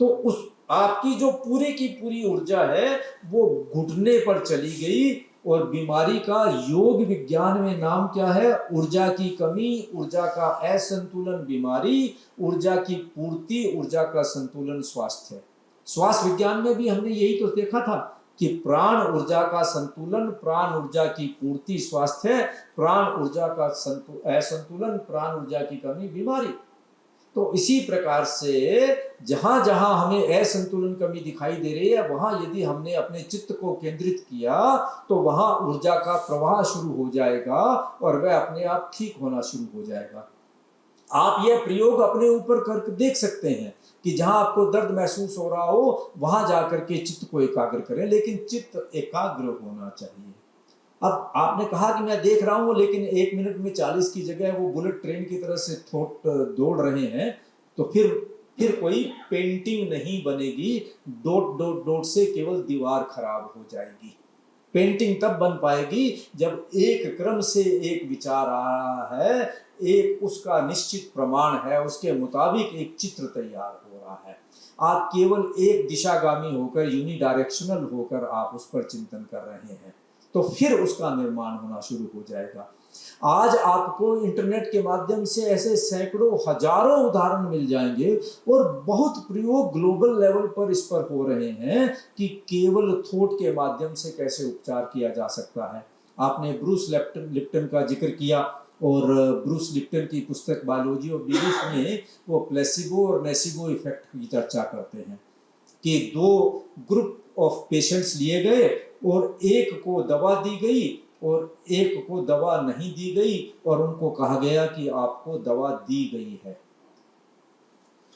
तो उस आपकी जो पूरी की पूरी ऊर्जा है वो घुटने पर चली गई। और बीमारी का योग विज्ञान में नाम क्या है? ऊर्जा की कमी, ऊर्जा का असंतुलन बीमारी, ऊर्जा की पूर्ति, ऊर्जा का संतुलन स्वास्थ्य। स्वास्थ्य विज्ञान में भी हमने यही तो देखा था कि प्राण ऊर्जा का संतुलन, प्राण ऊर्जा की पूर्ति स्वास्थ्य, प्राण ऊर्जा का असंतुलन, प्राण ऊर्जा की कमी बीमारी। तो इसी प्रकार से जहां जहां हमें असंतुलन कमी दिखाई दे रही है, वहां यदि हमने अपने चित्त को केंद्रित किया तो वहां ऊर्जा का प्रवाह शुरू हो जाएगा और वह अपने आप ठीक होना शुरू हो जाएगा। आप यह प्रयोग अपने ऊपर करके देख सकते हैं कि जहां आपको दर्द महसूस हो रहा हो वहां जाकर के चित्त को एकाग्र करें, लेकिन चित्त एकाग्र होना चाहिए। अब आपने कहा कि मैं देख रहा हूं, लेकिन 1 मिनट में 40 की जगह वो बुलेट ट्रेन की तरह से थॉट दौड़ रहे हैं, तो फिर कोई पेंटिंग नहीं बनेगी, डॉट डॉट डॉट से केवल दीवार खराब हो जाएगी। पेंटिंग तब बन पाएगी जब एक क्रम से एक विचार आ रहा है, एक उसका निश्चित प्रमाण है, उसके मुताबिक एक चित्र तैयार हो रहा है। आप केवल एक दिशागामी होकर, यूनिडायरेक्शनल होकर आप उस पर चिंतन कर रहे हैं, तो फिर उसका निर्माण होना शुरू हो जाएगा। आज आपको इंटरनेट के माध्यम से ऐसे सैकड़ों हजारों उदाहरण मिल जाएंगे और बहुत प्रयोग ग्लोबल लेवल पर इस पर हो रहे हैं कि केवल थॉट के माध्यम से कैसे उपचार किया जा सकता है। आपने ब्रूस लिप्टन का जिक्र किया, और ब्रूस लिप्टन की पुस्तक बायोलॉजी ऑफ बिलीफ में वो प्लेसिबो और नेसिबो इफेक्ट की चर्चा करते हैं कि दो ग्रुप ऑफ पेशेंट्स लिए गए और एक को दवा दी गई और एक को दवा नहीं दी गई, और उनको कहा गया कि आपको दवा दी गई है,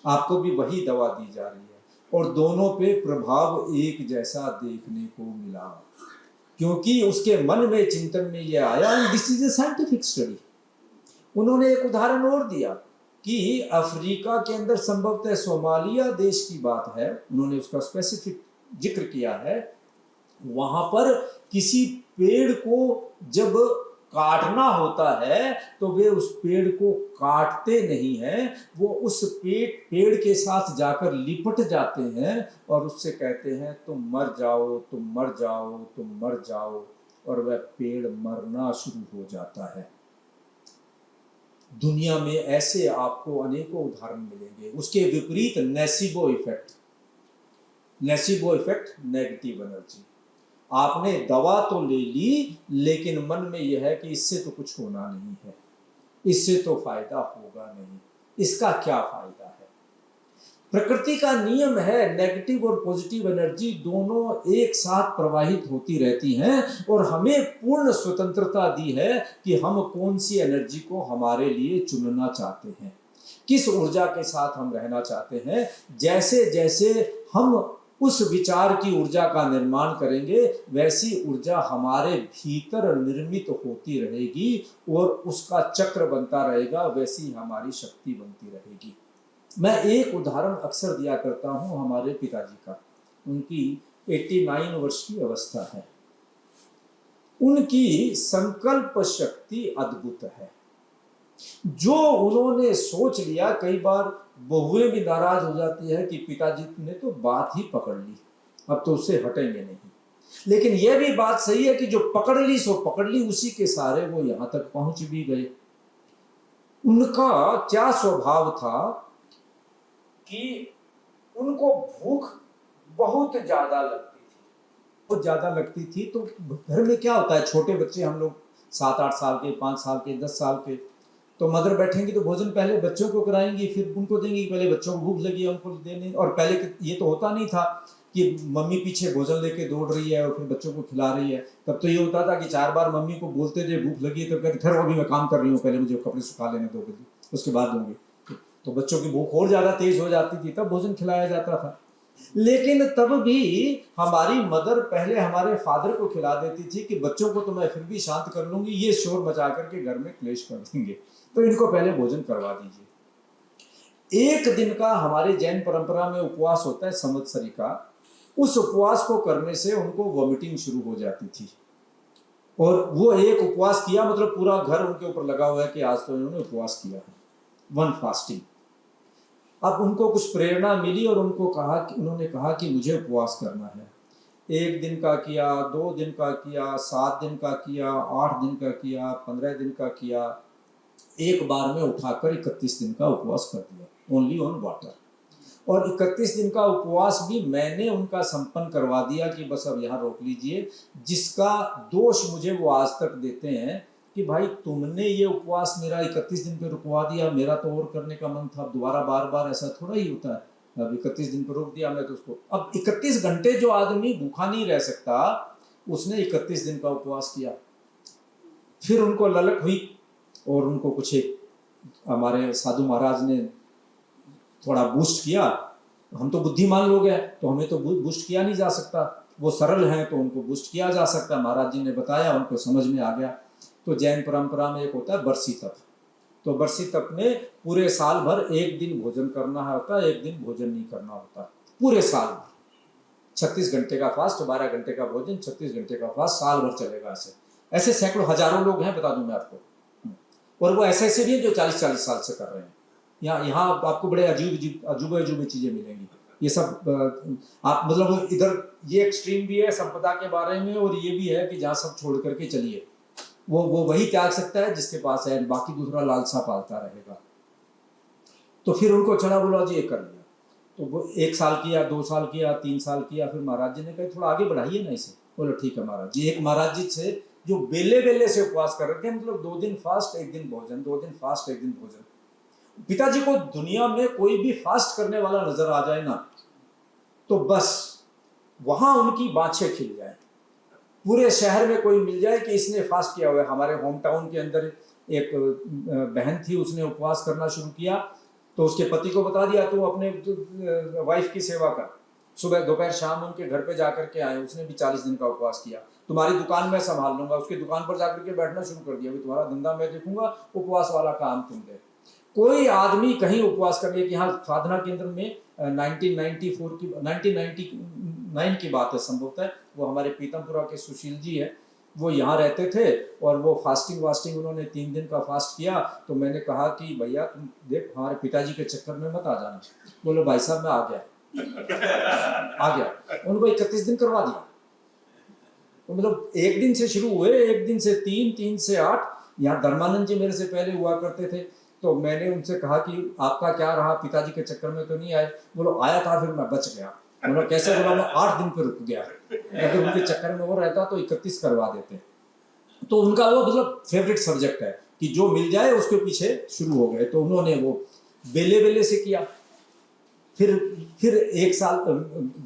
आपको भी वही दवा दी जा रही है, और दोनों पे प्रभाव एक जैसा देखने को मिला, क्योंकि उसके मन में चिंतन में यह आया, this is a scientific study. उन्होंने एक उदाहरण और दिया कि अफ्रीका के अंदर, संभवतः सोमालिया देश की बात है, उन्होंने उसका स्पेसिफिक जिक्र किया है, वहां पर किसी पेड़ को जब काटना होता है तो वे उस पेड़ को काटते नहीं हैं, वो उस पेड़ के साथ जाकर लिपट जाते हैं और उससे कहते हैं तुम मर जाओ, तुम मर जाओ, तुम मर जाओ, और वह पेड़ मरना शुरू हो जाता है। दुनिया में ऐसे आपको अनेकों उदाहरण मिलेंगे। उसके विपरीत नेसिबो इफेक्ट, नेसिबो इफेक्ट नेगेटिव एनर्जी। आपने दवा तो ले ली, लेकिन मन में यह है कि इससे तो कुछ होना नहीं है, इससे तो फायदा होगा नहीं, इसका क्या फायदा है। प्रकृति का नियम है, नेगेटिव और पॉजिटिव एनर्जी दोनों एक साथ प्रवाहित होती रहती हैं, और हमें पूर्ण स्वतंत्रता दी है कि हम कौन सी एनर्जी को हमारे लिए चुनना चाहते हैं, किस ऊर्जा के साथ हम रहना चाहते हैं। जैसे जैसे हम उस विचार की ऊर्जा का निर्माण करेंगे, वैसी ऊर्जा हमारे भीतर निर्मित होती रहेगी और उसका चक्र बनता रहेगा, वैसी हमारी शक्ति बनती रहेगी। मैं एक उदाहरण अक्सर दिया करता हूं हमारे पिताजी का। उनकी 89 वर्ष की अवस्था है। उनकी संकल्प शक्ति अद्भुत है। जो उन्होंने सोच लिया, कई बार बहुएं भी नाराज हो जाती है कि पिताजी ने तो बात ही पकड़ ली, अब तो उससे हटेंगे नहीं। लेकिन यह भी बात सही है कि जो पकड़ ली सो पकड़ ली, उसी के सहारे वो यहां तक पहुंच भी गए। उनका क्या स्वभाव था कि उनको भूख बहुत ज्यादा लगती थी, बहुत ज्यादा लगती थी। तो घर में क्या होता है, छोटे बच्चे हम लोग 7-8 साल के, 5 साल के, 10 साल के, तो मदर बैठेंगी तो भोजन पहले बच्चों को कराएंगी, फिर उनको देंगी। पहले बच्चों को भूख लगी है उनको देने, और पहले ये तो होता नहीं था कि मम्मी पीछे भोजन लेके दौड़ रही है और फिर बच्चों को खिला रही है। तब तो ये होता था कि 4 बार मम्मी को बोलते थे भूख लगी है, तो कहते फिर अभी मैं काम कर रही हूँ, पहले मुझे कपड़े सुखा लेने 2 बजे, उसके बाद दूंगी। तो बच्चों की भूख और ज्यादा तेज हो जाती थी, तब भोजन खिलाया जाता था। लेकिन तब भी हमारी मदर पहले हमारे फादर को खिला देती थी कि बच्चों को तो मैं फिर भी शांत कर लूंगी, ये शोर मचा करके घर में क्लेश कर देंगे, तो इनको पहले भोजन करवा दीजिए। एक दिन का हमारे जैन परंपरा में उपवास होता है संवत्सरी का। उस उपवास को करने से उनको वॉमिटिंग शुरू हो जाती थी, और वो एक उपवास किया मतलब पूरा घर उनके ऊपर लगा हुआ है कि आज तो इन्होंने उपवास किया है, वन फास्टिंग। अब उनको कुछ प्रेरणा मिली और उन्होंने कहा कि मुझे उपवास करना है। 1 दिन का किया, 2 दिन का किया, 7 दिन का किया, 8 दिन का किया, 15 दिन का किया, एक बार में उठाकर 31 दिन का उपवास कर दिया, ओनली ऑन वाटर। और 31 दिन का उपवास भी मैंने उनका संपन्न करवा दिया कि बस अब यहाँ रोक लीजिए। जिसका दोष मुझे वो आज तक देते हैं कि भाई तुमने ये उपवास मेरा 31 दिन पे रुकवा दिया, मेरा तो और करने का मन था, दोबारा बार बार ऐसा थोड़ा ही होता है। अब 31 दिन पर रोक दिया मैं तो उसको, अब 31 घंटे जो आदमी भूखा नहीं रह सकता, उसने 31 दिन का उपवास किया। फिर उनको ललक हुई और उनको कुछ हमारे साधु महाराज ने थोड़ा बूस्ट किया। हम तो बुद्धिमान लोग हैं, तो हमें तो बूस्ट किया नहीं जा सकता, वो सरल हैं तो उनको बूस्ट किया जा सकता। महाराज जी ने बताया, उनको समझ में आ गया। तो जैन परंपरा में एक होता है बरसी तप। तो बरसित अपने पूरे साल भर एक दिन भोजन करना होता, एक दिन भोजन नहीं करना होता, पूरे साल भर 36 घंटे का फास्ट, 12 घंटे का भोजन, 36 घंटे का फास्ट, साल भर चलेगा। ऐसे ऐसे सैकड़ों हजारों लोग हैं, बता दूं मैं आपको। और वो ऐसे ऐसे भी हैं जो 40-40 साल से कर रहे हैं। यहाँ आपको बड़े अजूबे चीजें मिलेंगी। ये सब आप मतलब इधर ये एक्सट्रीम भी है संपदा के बारे में, और ये भी है कि जहाँ सब छोड़ करके चलिए, वो वही त्याग सकता है जिसके पास है, बाकी दूसरा लालसा पालता रहेगा। तो फिर उनको चढ़ा, बोला जी ये कर लिया। तो वो 1 साल किया, 2 साल किया, 3 साल किया, फिर महाराज जी ने कहा थोड़ा आगे बढ़ाइए ना इसे। बोलो ठीक है महाराज जी। एक महाराज जी से जो बेले बेले से उपवास कर रहे थे, मतलब 2 दिन फास्ट 1 दिन भोजन, 2 दिन फास्ट 1 दिन भोजन। पिताजी को दुनिया में कोई भी फास्ट करने वाला नजर आ जाए ना, तो बस वहां उनकी बाँछें खिल जाए। पूरे शहर में कोई मिल जाए कि इसने फास्ट किया हुआ है। हमारे होम टाउन के अंदर एक बहन थी, उसने उपवास करना शुरू किया, तो उसके पति को बता दिया तो अपने वाइफ की सेवा कर, सुबह दोपहर शाम उनके घर पे जाकर के आए। उसने भी 40 दिन का उपवास किया। तुम्हारी दुकान मैं संभाल लूंगा, उसकी दुकान पर जाकर के बैठना शुरू कर दिया, तुम्हारा धंधा मैं देखूंगा, उपवास वाला काम तुम दे। कोई आदमी कहीं उपवास करने की, यहाँ साधना केंद्र में 1999 की बात है संभवतः, वो हमारे पीतमपुरा के सुशील जी है, वो यहाँ रहते थे, और वो फास्टिंग उन्होंने 3 दिन का फास्ट किया। तो मैंने कहा कि भैया तुम देख हमारे पिताजी के चक्कर में मत आ जाना। बोलो भाई साहब मैं आ गया। उनको 31 दिन करवा दिया। तो मतलब 1 दिन से शुरू हुए, 1 दिन से 3, 3 से 8। यहाँ धर्मानंद जी मेरे से पहले हुआ करते थे, तो मैंने उनसे कहा कि आपका क्या रहा, पिताजी के चक्कर में तो नहीं आए? बोलो आया था, फिर मैं बच गया। बोला कैसे? बोला मैं 8 दिन पे रुक गया, अगर उनके चक्कर में वो रहता तो 31 करवा देते। तो उनका वो मतलब फेवरेट सब्जेक्ट है कि जो मिल जाए उसके पीछे शुरू हो गए। तो उन्होंने वो बेले बेले से किया, फिर 1 साल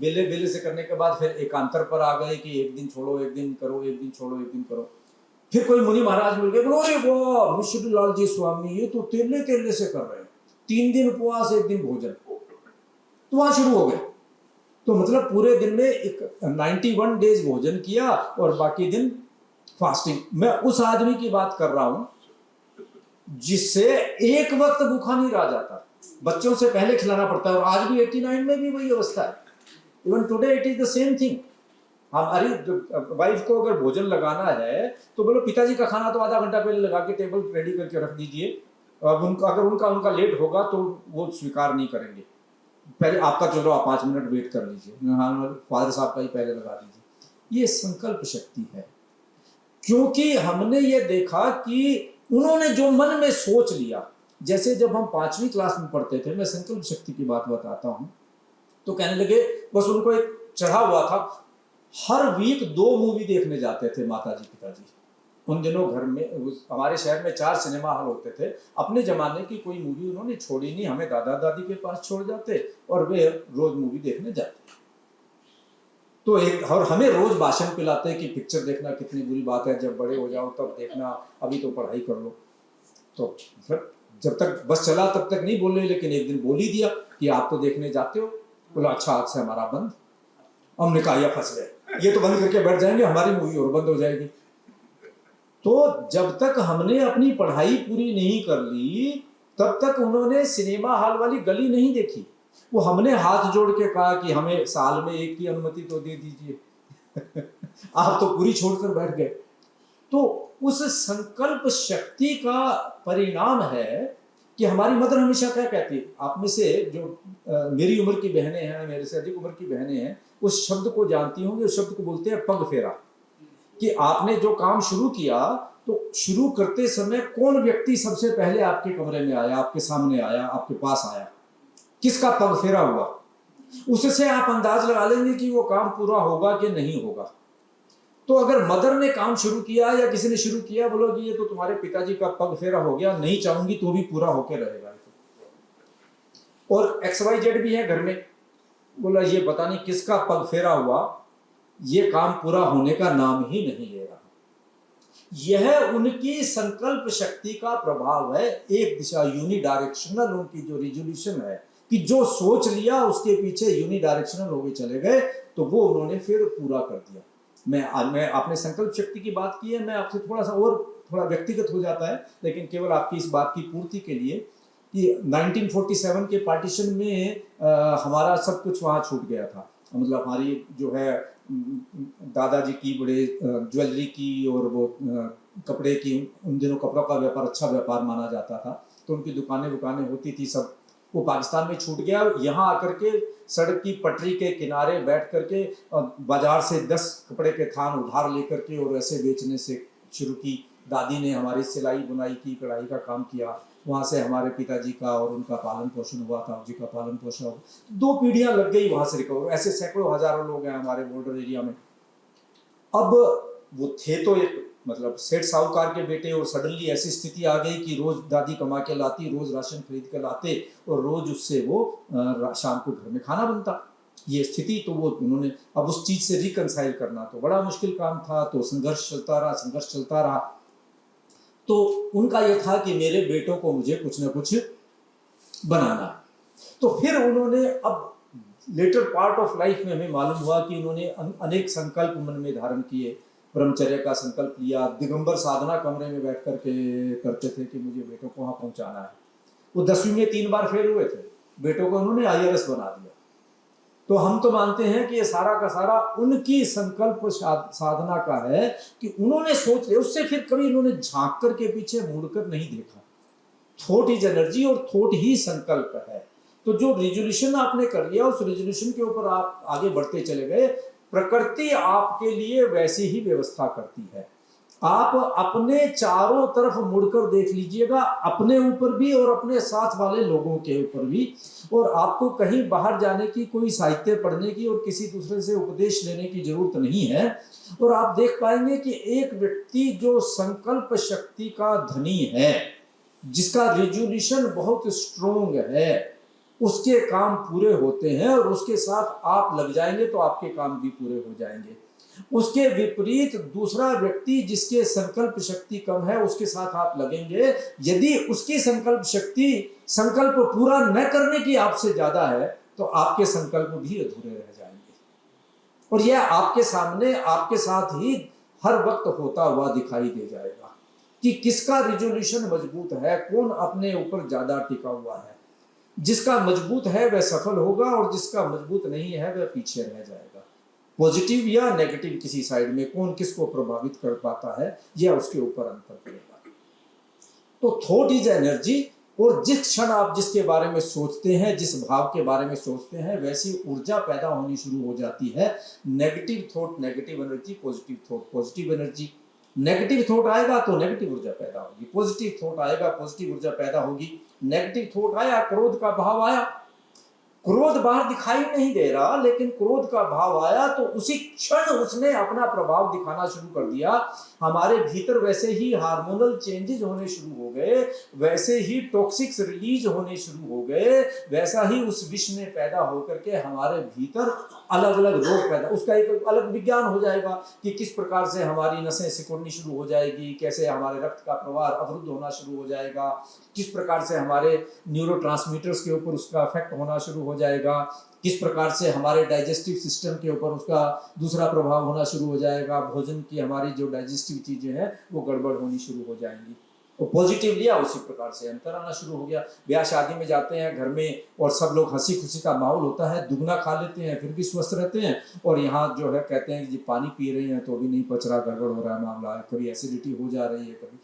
बेले बेले से करने के बाद फिर एकांतर पर आ गए कि 1 दिन छोड़ो 1 दिन करो, 1 दिन छोड़ो 1 दिन करो। फिर कोई मुनि महाराज मिल गए, बोलो अरे वाह मिश्र लाल जी स्वामी, ये तो तेले तेले से कर रहे हैं, 3 दिन उपवास 1 दिन भोजन। तो वहां शुरू हो गए। तो मतलब पूरे दिन में 91 डेज भोजन किया और बाकी दिन फास्टिंग। मैं उस आदमी की बात कर रहा हूं जिससे एक वक्त भूखा नहीं रह जाता, बच्चों से पहले खिलाना पड़ता है। और आज भी 89 में भी वही अवस्था है। Even today it is the same thing. हमारी वाइफ को अगर भोजन लगाना है तो बोलो पिताजी का खाना तो आधा घंटा पहले लगा के टेबल रेडी करके रख दीजिए। अब अगर उनका लेट होगा तो वो स्वीकार नहीं करेंगे। पहले आपका चलो आप 5 मिनट वेट कर लीजिए, फादर साहब का ही पहले लगा दीजिए। ये संकल्प शक्ति है, क्योंकि हमने ये देखा कि उन्होंने जो मन में सोच लिया। जैसे जब हम 5वीं क्लास में पढ़ते थे, मैं संकल्प शक्ति की बात बताता हूँ, तो कहने लगे बस उनको एक चढ़ा हुआ था, हर वीक 2 मूवी देखने जाते थे माताजी पिताजी। उन दिनों घर में हमारे शहर में 4 सिनेमा हॉल होते थे। अपने जमाने की कोई मूवी उन्होंने छोड़ी नहीं, हमें दादा दादी के पास छोड़ जाते और वे रोज मूवी देखने जाते। तो और हमें रोज भाषण पिलाते कि पिक्चर देखना कितनी बुरी बात है, जब बड़े हो जाओ तब देखना, अभी तो पढ़ाई कर लो। तो जब तक बस चला तब तक नहीं बोले, लेकिन एक दिन बोल ही दिया कि आप तो देखने जाते हो। बोला अच्छा आज से हमारा बंद। हमने कहा या फंस गए, ये तो बंद करके बैठ जाएंगे, हमारी मूवी और बंद हो जाएगी। तो जब तक हमने अपनी पढ़ाई पूरी नहीं कर ली तब तक उन्होंने सिनेमा हॉल वाली गली नहीं देखी। वो हमने हाथ जोड़ के कहा कि हमें साल में 1 की अनुमति तो दे दीजिए आप तो पूरी छोड़कर बैठ गए। तो उस संकल्प शक्ति का परिणाम है कि हमारी मदर हमेशा क्या कहती है, आप में से जो मेरी उम्र की बहनें हैं, मेरे से अधिक उम्र की बहनें हैं, उस शब्द को जानती होंगी। उस शब्द को बोलते हैं पग फेरा। कि आपने जो काम शुरू किया तो शुरू करते समय कौन व्यक्ति सबसे पहले आपके कमरे में आया, आपके सामने आया, आपके पास आया, किसका पग फेरा हुआ, उससे आप अंदाज लगा लेंगे कि वो काम पूरा होगा कि नहीं होगा। तो अगर मदर ने काम शुरू किया या किसी ने शुरू किया, बोलो कि ये तो तुम्हारे पिताजी का पग फेरा हो गया, नहीं चाहूंगी तो भी पूरा होके रहेगा। और XYZ भी है घर में, बोला ये पता नहीं किसका पग फेरा हुआ, ये काम पूरा होने का नाम ही नहीं ले रहा। यह उनकी संकल्प शक्ति का प्रभाव है, एक दिशा यूनिडायरेक्शनल उनकी जो रिजोल्यूशन है कि जो सोच लिया उसके पीछे यूनिडायरेक्शनल हो गए चले गए, तो वो उन्होंने फिर पूरा कर दिया। मैं आपने संकल्प शक्ति की बात की है, मैं आपसे थोड़ा व्यक्तिगत हो जाता है, लेकिन केवल आपकी इस बात की पूर्ति के लिए कि 1947 के पार्टीशन में हमारा सब कुछ वहाँ छूट गया था। मतलब हमारी जो है दादाजी की बड़े ज्वेलरी की और वो कपड़े की, उन दिनों कपड़ों का व्यापार अच्छा व्यापार माना जाता था, तो उनकी दुकानें होती थी, सब वो पाकिस्तान में छूट गया। यहाँ आकर के सड़क की पटरी के किनारे बैठ करके बाजार से 10 कपड़े के थान उधार लेकर के और ऐसे बेचने से शुरू की। दादी ने हमारी सिलाई बुनाई की, कढ़ाई का काम किया, वहाँ से हमारे पिताजी का और उनका पालन पोषण हुआ, ताऊ जी का पालन पोषण हुआ, 2 पीढ़ियां लग गई वहाँ से रिकवर। ऐसे सैकड़ों हजारों लोग हैं हमारे बॉर्डर एरिया में। अब वो थे तो एक मतलब सेठ साहूकार के बेटे, और सडनली ऐसी स्थिति आ गई कि रोज दादी कमा के लाती, रोज राशन खरीद के लाते, और रोज उससे वो शाम को घर में खाना बनता। ये स्थिति तो वो उन्होंने अब उस चीज से रिकंसाइल करना तो बड़ा मुश्किल काम था। तो संघर्ष चलता रहा। तो उनका यह था कि मेरे बेटों को मुझे कुछ ना कुछ बनाना है। तो फिर उन्होंने अब लेटर पार्ट ऑफ लाइफ में हमें मालूम हुआ कि उन्होंने अनेक संकल्प मन में धारण किए। ब्रह्मचर्य का संकल्प लिया, दिगंबर साधना कमरे में बैठ कर के करते थे कि मुझे बेटों को वहां पहुंचाना है। वो 10वीं में 3 बार फेल हुए थे, बेटों को उन्होंने IRS बना दिया। तो हम तो मानते हैं कि ये सारा का सारा उनकी संकल्प साधना का है कि उन्होंने सोच लिया, उससे फिर कभी उन्होंने झांक कर के पीछे मुड़कर नहीं देखा। थॉट इज एनर्जी और थॉट ही संकल्प है। तो जो रिजोल्यूशन आपने कर लिया, उस रिजोल्यूशन के ऊपर आप आगे बढ़ते चले गए, प्रकृति आपके लिए वैसी ही व्यवस्था करती है। आप अपने चारों तरफ मुड़कर देख लीजिएगा, अपने ऊपर भी और अपने साथ वाले लोगों के ऊपर भी, और आपको कहीं बाहर जाने की, कोई साहित्य पढ़ने की और किसी दूसरे से उपदेश लेने की जरूरत नहीं है। और आप देख पाएंगे कि एक व्यक्ति जो संकल्प शक्ति का धनी है, जिसका रिजोल्यूशन बहुत स्ट्रोंग है, उसके काम पूरे होते हैं, और उसके साथ आप लग जाएंगे तो आपके काम भी पूरे हो जाएंगे। उसके विपरीत दूसरा व्यक्ति जिसके संकल्प शक्ति कम है, उसके साथ आप लगेंगे, यदि उसकी संकल्प शक्ति संकल्प पूरा न करने की आपसे ज्यादा है, तो आपके संकल्प भी अधूरे रह जाएंगे। और यह आपके सामने, आपके साथ ही हर वक्त होता हुआ दिखाई दे जाएगा कि किसका रिजोल्यूशन मजबूत है, कौन अपने ऊपर ज्यादा टिका हुआ है। जिसका मजबूत है वह सफल होगा, और जिसका मजबूत नहीं है वह पीछे रह जाएगा। पॉजिटिव या नेगेटिव किसी साइड में कौन किसको प्रभावित कर पाता है, यह उसके ऊपर अंतर करेगा। तो थॉट इज एनर्जी, और जिस क्षण आप जिसके बारे में सोचते हैं, जिस भाव के बारे में सोचते हैं, वैसी ऊर्जा पैदा होनी शुरू हो जाती है। Negative thought negative energy, positive thought positive energy. Negative thought आएगा तो नेगेटिव ऊर्जा पैदा होगी, पॉजिटिव थॉट आएगा पॉजिटिव ऊर्जा पैदा होगी। नेगेटिव थॉट आया, क्रोध का भाव आया, क्रोध बाहर दिखाई नहीं दे रहा, लेकिन क्रोध का भाव आया तो उसी क्षण उसने अपना प्रभाव दिखाना शुरू कर दिया। हमारे भीतर वैसे ही हार्मोनल चेंजेस होने शुरू हो गए, वैसे ही टॉक्सिक्स रिलीज होने शुरू हो गए, वैसा ही उस विष में पैदा होकर के हमारे भीतर अलग अलग रोग पैदा, उसका एक अलग विज्ञान हो जाएगा कि किस प्रकार से हमारी नसें सिकुड़नी शुरू हो जाएगी, कैसे हमारे रक्त का प्रवाह अवरुद्ध होना शुरू हो जाएगा, किस प्रकार से हमारे न्यूरोट्रांसमीटर्स के ऊपर उसका इफेक्ट होना शुरू हो जाएगा, किस प्रकार से हमारे डाइजेस्टिव सिस्टम के ऊपर उसका दूसरा प्रभाव होना शुरू हो जाएगा। भोजन की हमारी जो डाइजेस्टिव चीजें हैं वो गड़बड़ होनी शुरू हो जाएंगी। तो पॉजिटिव लिया, उसी प्रकार से अंतर आना शुरू हो गया। ब्याह शादी में जाते हैं घर में, और सब लोग हंसी खुशी का माहौल होता है, दुगना खा लेते हैं फिर भी स्वस्थ रहते हैं, और यहाँ जो है कहते हैं कि पानी पी रहे हैं तो भी नहीं पच रहा, गड़बड़ हो रहा है मामला, कभी एसिडिटी हो जा रही है, कभी।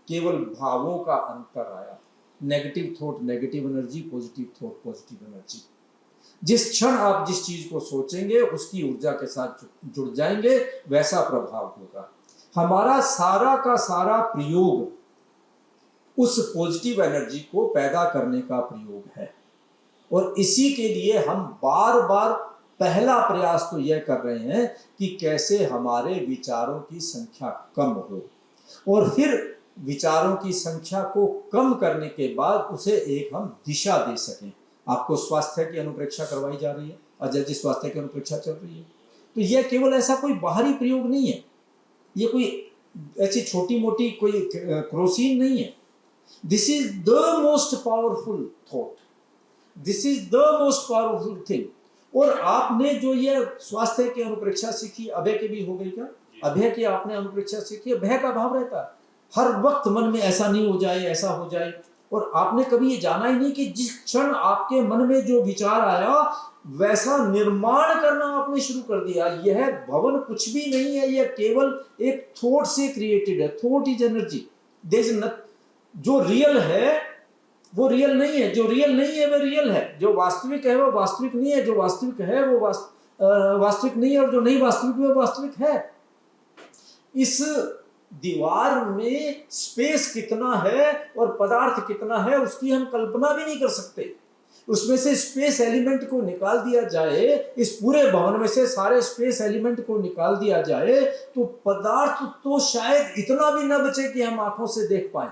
केवल भावों का अंतर आया। Negative thought negative energy, positive thought positive energy. जिस क्षण आप जिस चीज को सोचेंगे उसकी ऊर्जा के साथ जुड़ जाएंगे, वैसा प्रभाव होगा। हमारा सारा का सारा प्रयोग उस पॉजिटिव एनर्जी को पैदा करने का प्रयोग है, और इसी के लिए हम बार बार पहला प्रयास तो यह कर रहे हैं कि कैसे हमारे विचारों की संख्या कम हो, और फिर विचारों की संख्या को कम करने के बाद उसे एक हम दिशा दे सकें। आपको स्वास्थ्य की अनुप्रेक्षा करवाई जा रही है, अजय जी स्वास्थ्य की अनुप्रेक्षा चल रही है, तो यह केवल ऐसा कोई बाहरी प्रयोग नहीं है, ये कोई ऐसी छोटी मोटी कोई क्रोसीन नहीं है। This is the most powerful thought, this is the most powerful thing. और आपने जो ये स्वास्थ्य की अनुप्रेक्षा सीखी, अभय की भी हो गई क्या? अभय की आपने अनुप्रेक्षा सीखी, भय का भाव रहता है हर वक्त मन में, ऐसा नहीं हो जाए, ऐसा हो जाए। और आपने कभी ये जाना ही नहीं कि जिस क्षण आपके मन में जो विचार आया वैसा निर्माण करना आपने शुरू कर दिया। यह भवन कुछ भी नहीं है, यह केवल एक थॉट से क्रिएटेड है। Thought is energy. जो रियल है वो रियल नहीं है, जो रियल नहीं है वो रियल है, जो वास्तविक है वो वास्तविक नहीं है, जो वास्तविक है वो वास्तविक नहीं है, और जो नहीं वास्तविक वो वास्तविक है। इस दीवार में स्पेस कितना है और पदार्थ कितना है उसकी हम कल्पना भी नहीं कर सकते। उसमें से स्पेस एलिमेंट को निकाल दिया जाए, इस पूरे भवन में से सारे स्पेस एलिमेंट को निकाल दिया जाए तो पदार्थ तो शायद इतना भी न बचे कि हम आंखों से देख पाए।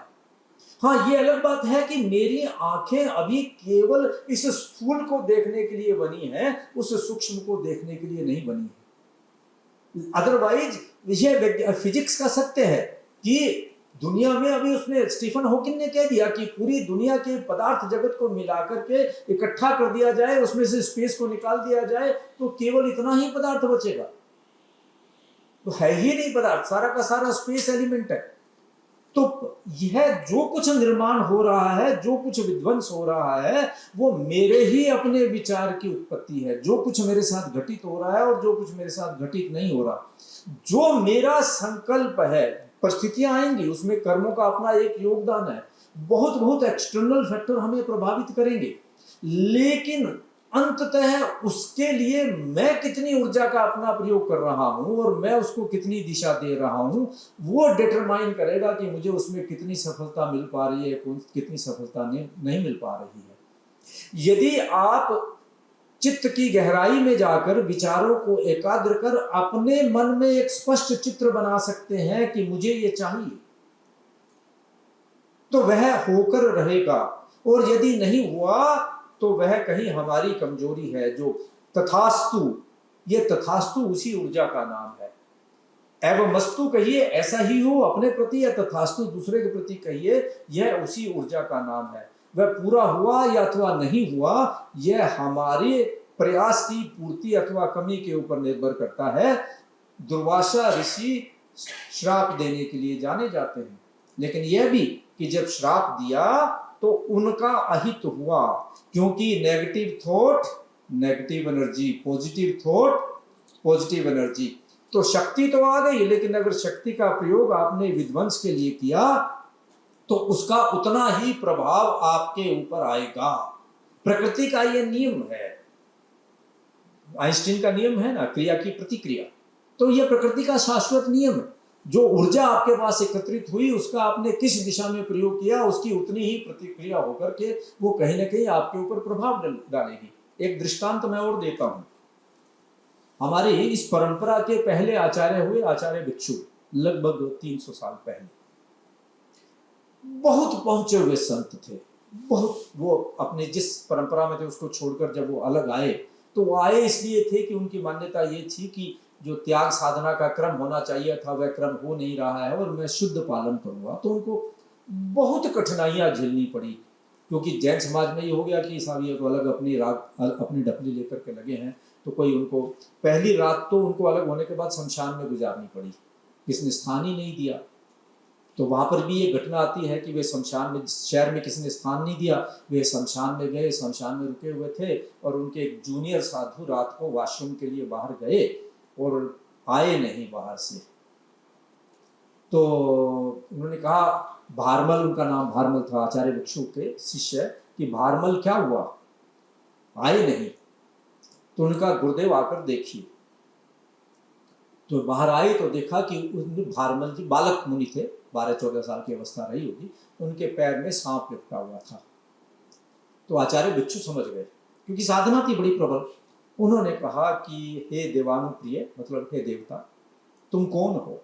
हाँ, ये अलग बात है कि मेरी आंखें अभी केवल इस स्थूल को देखने के लिए बनी है, उस सूक्ष्म को देखने के लिए नहीं बनी है। अदरवाइज यह फिजिक्स का सत्य है कि दुनिया में अभी उसने स्टीफन हॉकिंग ने कह दिया कि पूरी दुनिया के पदार्थ जगत को मिलाकर के इकट्ठा कर दिया जाए, उसमें से स्पेस को निकाल दिया जाए तो केवल इतना ही पदार्थ बचेगा। तो है ही नहीं पदार्थ, सारा का सारा स्पेस एलिमेंट है। तो यह जो कुछ निर्माण हो रहा है, जो कुछ विध्वंस हो रहा है, वो मेरे ही अपने विचार की उत्पत्ति है। जो कुछ मेरे साथ घटित हो रहा है और जो कुछ मेरे साथ घटित नहीं हो रहा, जो मेरा संकल्प है, परिस्थितियां आएंगी, उसमें कर्मों का अपना एक योगदान है। बहुत बहुत एक्सटर्नल फैक्टर हमें प्रभावित करेंगे, लेकिन अंततः उसके लिए मैं कितनी ऊर्जा का अपना प्रयोग कर रहा हूं और मैं उसको कितनी दिशा दे रहा हूं, वो डिटरमाइन करेगा कि मुझे उसमें कितनी सफलता मिल पा रही है, कितनी सफलता नहीं मिल पा रही है। यदि आप चित्त की गहराई में जाकर विचारों को एकाग्र कर अपने मन में एक स्पष्ट चित्र बना सकते हैं कि मुझे ये चाहिए, तो वह होकर रहेगा। और यदि नहीं हुआ तो वह कहीं हमारी कमजोरी है। जो तथास्तु, ये तथास्तु उसी ऊर्जा का नाम है। एवं मस्तु कहिए ऐसा ही हो अपने प्रति, या तथास्तु दूसरे के प्रति कहिए, यह उसी ऊर्जा का नाम है। वह पूरा हुआ या अथवा नहीं हुआ, यह हमारे प्रयास की पूर्ति अथवा कमी के ऊपर निर्भर करता है। दुर्वासा ऋषि श्राप देने के लिए जाने जाते हैं, लेकिन यह भी कि जब श्राप दिया तो उनका अहित हुआ, क्योंकि negative thought negative energy, positive thought positive energy. तो शक्ति तो आ गई, लेकिन अगर शक्ति का प्रयोग आपने विध्वंस के लिए किया तो उसका उतना ही प्रभाव आपके ऊपर आएगा। प्रकृति का यह नियम है, आइंस्टीन का नियम है ना, क्रिया की प्रतिक्रिया। तो यह प्रकृति का शाश्वत नियम है। जो ऊर्जा आपके पास एकत्रित हुई, उसका आपने किस दिशा में प्रयोग किया, उसकी उतनी ही प्रतिक्रिया होकर के वो कहीं ना कहीं आपके ऊपर प्रभाव डालेगी। एक दृष्टांत मैं और देता हूं। हमारी इस परंपरा के पहले आचार्य हुए आचार्य भिक्षु, लगभग 300 साल पहले। बहुत पहुंचे हुए संत थे, बहुत। वो अपने जिस परंपरा में थे उसको छोड़कर जब वो अलग आए तो वो आए इसलिए थे कि उनकी मान्यता ये थी कि जो त्याग साधना का क्रम होना चाहिए था वह क्रम हो नहीं रहा है और मैं शुद्ध पालन करूंगा। तो उनको बहुत कठिनाइयां झेलनी पड़ी, क्योंकि जैन समाज में ये हो गया कि साहब ये तो अलग अपनी रात अपनी डपली लेकर के लगे हैं। तो कोई उनको पहली रात तो उनको अलग होने के बाद शमशान में गुजारनी पड़ी, किसने स्थान ही नहीं दिया। तो वहां पर भी ये घटना आती है कि वे शमशान में, शहर में किसी ने स्थान नहीं दिया, वे शमशान में गए, शमशान में रुके हुए थे और उनके एक जूनियर साधु रात को वॉशरूम के लिए बाहर गए और आए नहीं बाहर से। तो उन्होंने कहा, भारमल उनका नाम भारमल था, आचार्य भिक्षु के शिष्य, कि भारमल क्या हुआ, आए नहीं। तो उनका गुरुदेव आकर देखिए। तो बाहर आए तो देखा कि भारमल जी बालक मुनि थे, 12-14 साल की अवस्था रही होगी, उनके पैर में सांप लिपटा हुआ था। तो आचार्य भिक्षु समझ गए, क्योंकि साधना थी बड़ी प्रबल। उन्होंने कहा कि हे देवानुप्रिय, मतलब हे देवता, तुम कौन हो?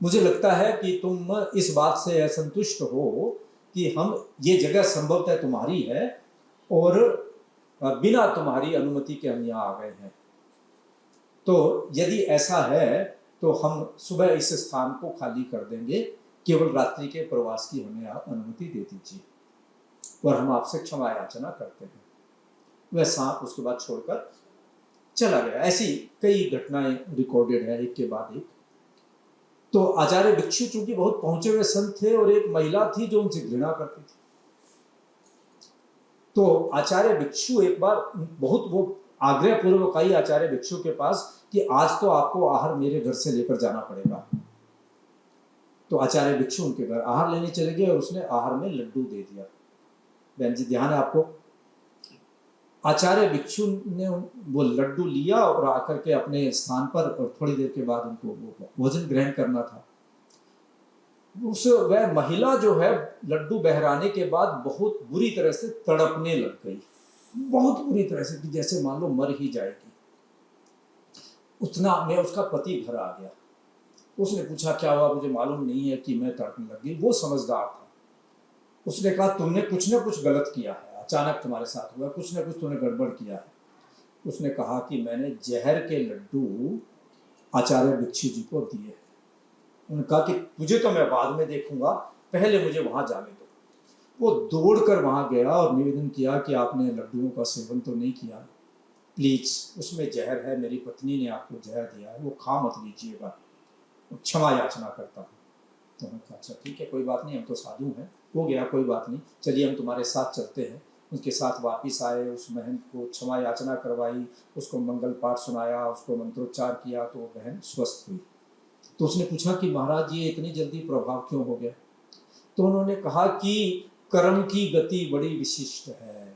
मुझे लगता है कि तुम इस बात से असंतुष्ट हो कि हम, ये जगह संभवतः तुम्हारी है और बिना तुम्हारी अनुमति के हम यहाँ आ गए हैं। तो यदि ऐसा है तो हम सुबह इस स्थान को खाली कर देंगे, केवल रात्रि के प्रवास की हमें आप अनुमति दे दीजिए और हम आपसे क्षमा याचना करते हैं। वह सांप उसके बाद छोड़कर चला गया। ऐसी कई घटनाएं रिकॉर्डेड है एक के बाद एक। तो आचार्य भिक्षु चूंकि बहुत पहुंचे हुए संत थे और एक महिला थी जो उनसे घृणा करती थी, तो आचार्य भिक्षु एक बार बहुत वो आग्रह पूर्वक आई आचार्य भिक्षु के पास कि आज तो आपको आहार मेरे घर से लेकर जाना पड़ेगा। तो आचार्य भिक्षु उनके घर आहार लेने चले गए और उसने आहार में लड्डू दे दिया। बहन जी ध्यान है आपको, आचार्य भिक्षु ने वो लड्डू लिया और आकर के अपने स्थान पर, और थोड़ी देर के बाद उनको वो भोजन ग्रहण करना था। उस वह महिला जो है लड्डू बहराने के बाद बहुत बुरी तरह से तड़पने लग गई, बहुत बुरी तरह से, कि जैसे मान लो मर ही जाएगी। उतना में उसका पति घर आ गया। उसने पूछा क्या हुआ, मुझे मालूम नहीं है कि मैं तड़पने लग गई। वो समझदार था, उसने कहा तुमने कुछ ना कुछ गलत किया है, अचानक तुम्हारे साथ हुआ, कुछ ना कुछ तुमने गड़बड़ किया है। उसने कहा कि मैंने जहर के लड्डू आचार्य भिक्षु जी को दिए। उन्होंने कहा कि तुझे तो मैं बाद में देखूंगा, पहले मुझे वहां जाने दो। वो दौड़कर वहां गया और निवेदन किया कि आपने लड्डुओं का सेवन तो नहीं किया, प्लीज उसमें जहर है, मेरी पत्नी ने आपको जहर दिया है, वो खा मत लीजिएगा, क्षमा याचना करता हूँ। तो उन्होंने कहा अच्छा ठीक है, कोई बात नहीं, हम तो साधु हैं, हो गया कोई बात नहीं, चलिए हम तुम्हारे साथ चलते हैं। उनके साथ वापिस आए, उस बहन को क्षमा याचना करवाई, उसको मंगल पाठ सुनाया, उसको मंत्रोच्चार किया, तो वो बहन स्वस्थ हुई। तो उसने पूछा कि महाराज ये इतनी जल्दी प्रभाव क्यों हो गया? तो उन्होंने कहा कि कर्म की गति बड़ी विशिष्ट है,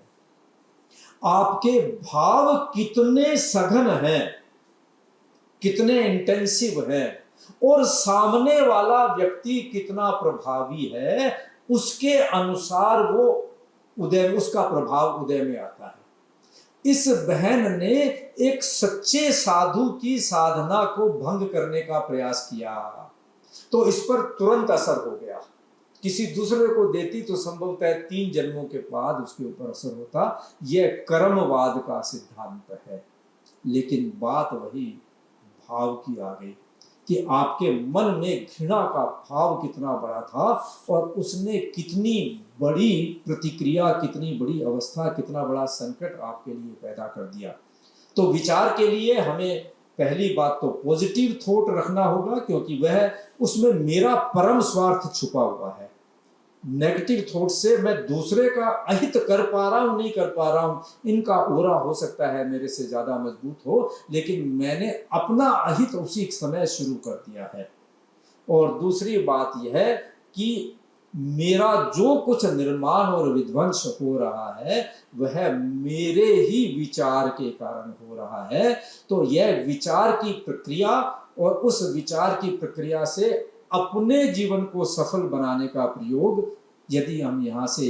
आपके भाव कितने सघन हैं, कितने इंटेंसिव हैं, और सामने वाला व्यक्ति कितना प्रभावी है, उसके अनुसार वो उदय, उसका प्रभाव उदय में आता है। इस बहन ने एक सच्चे साधु की साधना को भंग करने का प्रयास किया, तो इस पर तुरंत असर हो गया। किसी दूसरे को देती तो संभवतः 3 जन्मों के बाद उसके ऊपर असर होता। यह कर्मवाद का सिद्धांत है। लेकिन बात वही भाव की आ गई कि आपके मन में घृणा का भाव कितना बड़ा था, और उसने कितनी बड़ी प्रतिक्रिया, कितनी बड़ी अवस्था, कितना बड़ा संकट आपके लिए पैदा कर दिया। तो विचार के लिए हमें पहली बात तो पॉजिटिव थॉट रखना होगा, क्योंकि वह उसमें मेरा परम स्वार्थ छुपा हुआ है। नेगेटिव थॉट से मैं दूसरे का अहित कर पा रहा हूं, नहीं कर पा रहा हूं, इनका ओरा हो सकता है मेरे से ज्यादा मजबूत हो, लेकिन मैंने अपना अहित उसी समय शुरू कर दिया है। और दूसरी बात यह है कि मेरा जो कुछ निर्माण और विध्वंस हो रहा है वह मेरे ही विचार के कारण हो रहा है। तो यह विचार की प्रक्रिया, और उस विचार की प्रक्रिया से अपने जीवन को सफल बनाने का प्रयोग यदि हम यहाँ से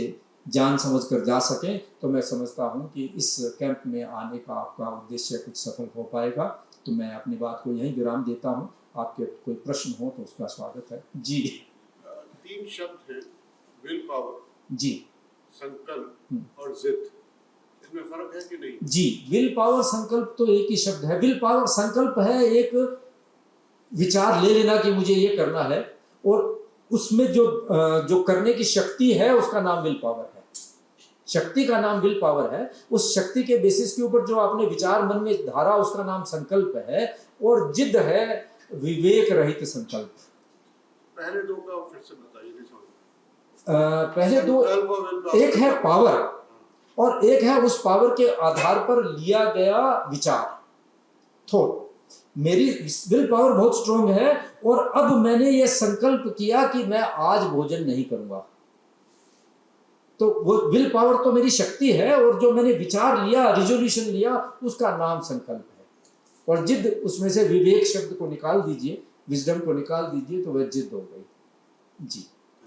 जान समझ कर जा सकें, तो मैं समझता हूँ कि इस कैंप में आने का आपका उद्देश्य कुछ सफल हो पाएगा। तो मैं अपनी बात को यहीं विराम देता हूँ। आपके कोई प्रश्न हो तो उसका स्वागत है जी। 3 शब्द हैं, विल पावर जी, संकल्प और जिद, इसमें फर्क है कि नहीं? जी, विल पावर संकल्प तो एक ही शब्द है। विल पावर संकल्प है एक विचार ले लेना कि मुझे ये करना है, और उसमें जो करने की शक्ति है उसका नाम विल पावर है। शक्ति का नाम विल पावर है। उस शक्ति के बेसिस के ऊपर जो आपने विचार मन में धारा उसका नाम संकल्प है, और जिद है विवेक रहित संकल्प। पहले 2 का फिर से बताइए। पहले 2, एक है पावर और एक है उस पावर के आधार पर लिया गया विचार, थॉट। मेरी विल पावर बहुत स्ट्रांग है, और अब मैंने ये संकल्प किया कि मैं आज भोजन नहीं करूंगा, तो वो विल पावर तो मेरी शक्ति है, और जो मैंने विचार लिया, रिजोल्यूशन लिया, उसका नाम संकल्प है। और जिद, उसमें से विवेक शब्द को निकाल दीजिए, विजडम को निकाल दीजिए, तो वह जिद हो गई जी।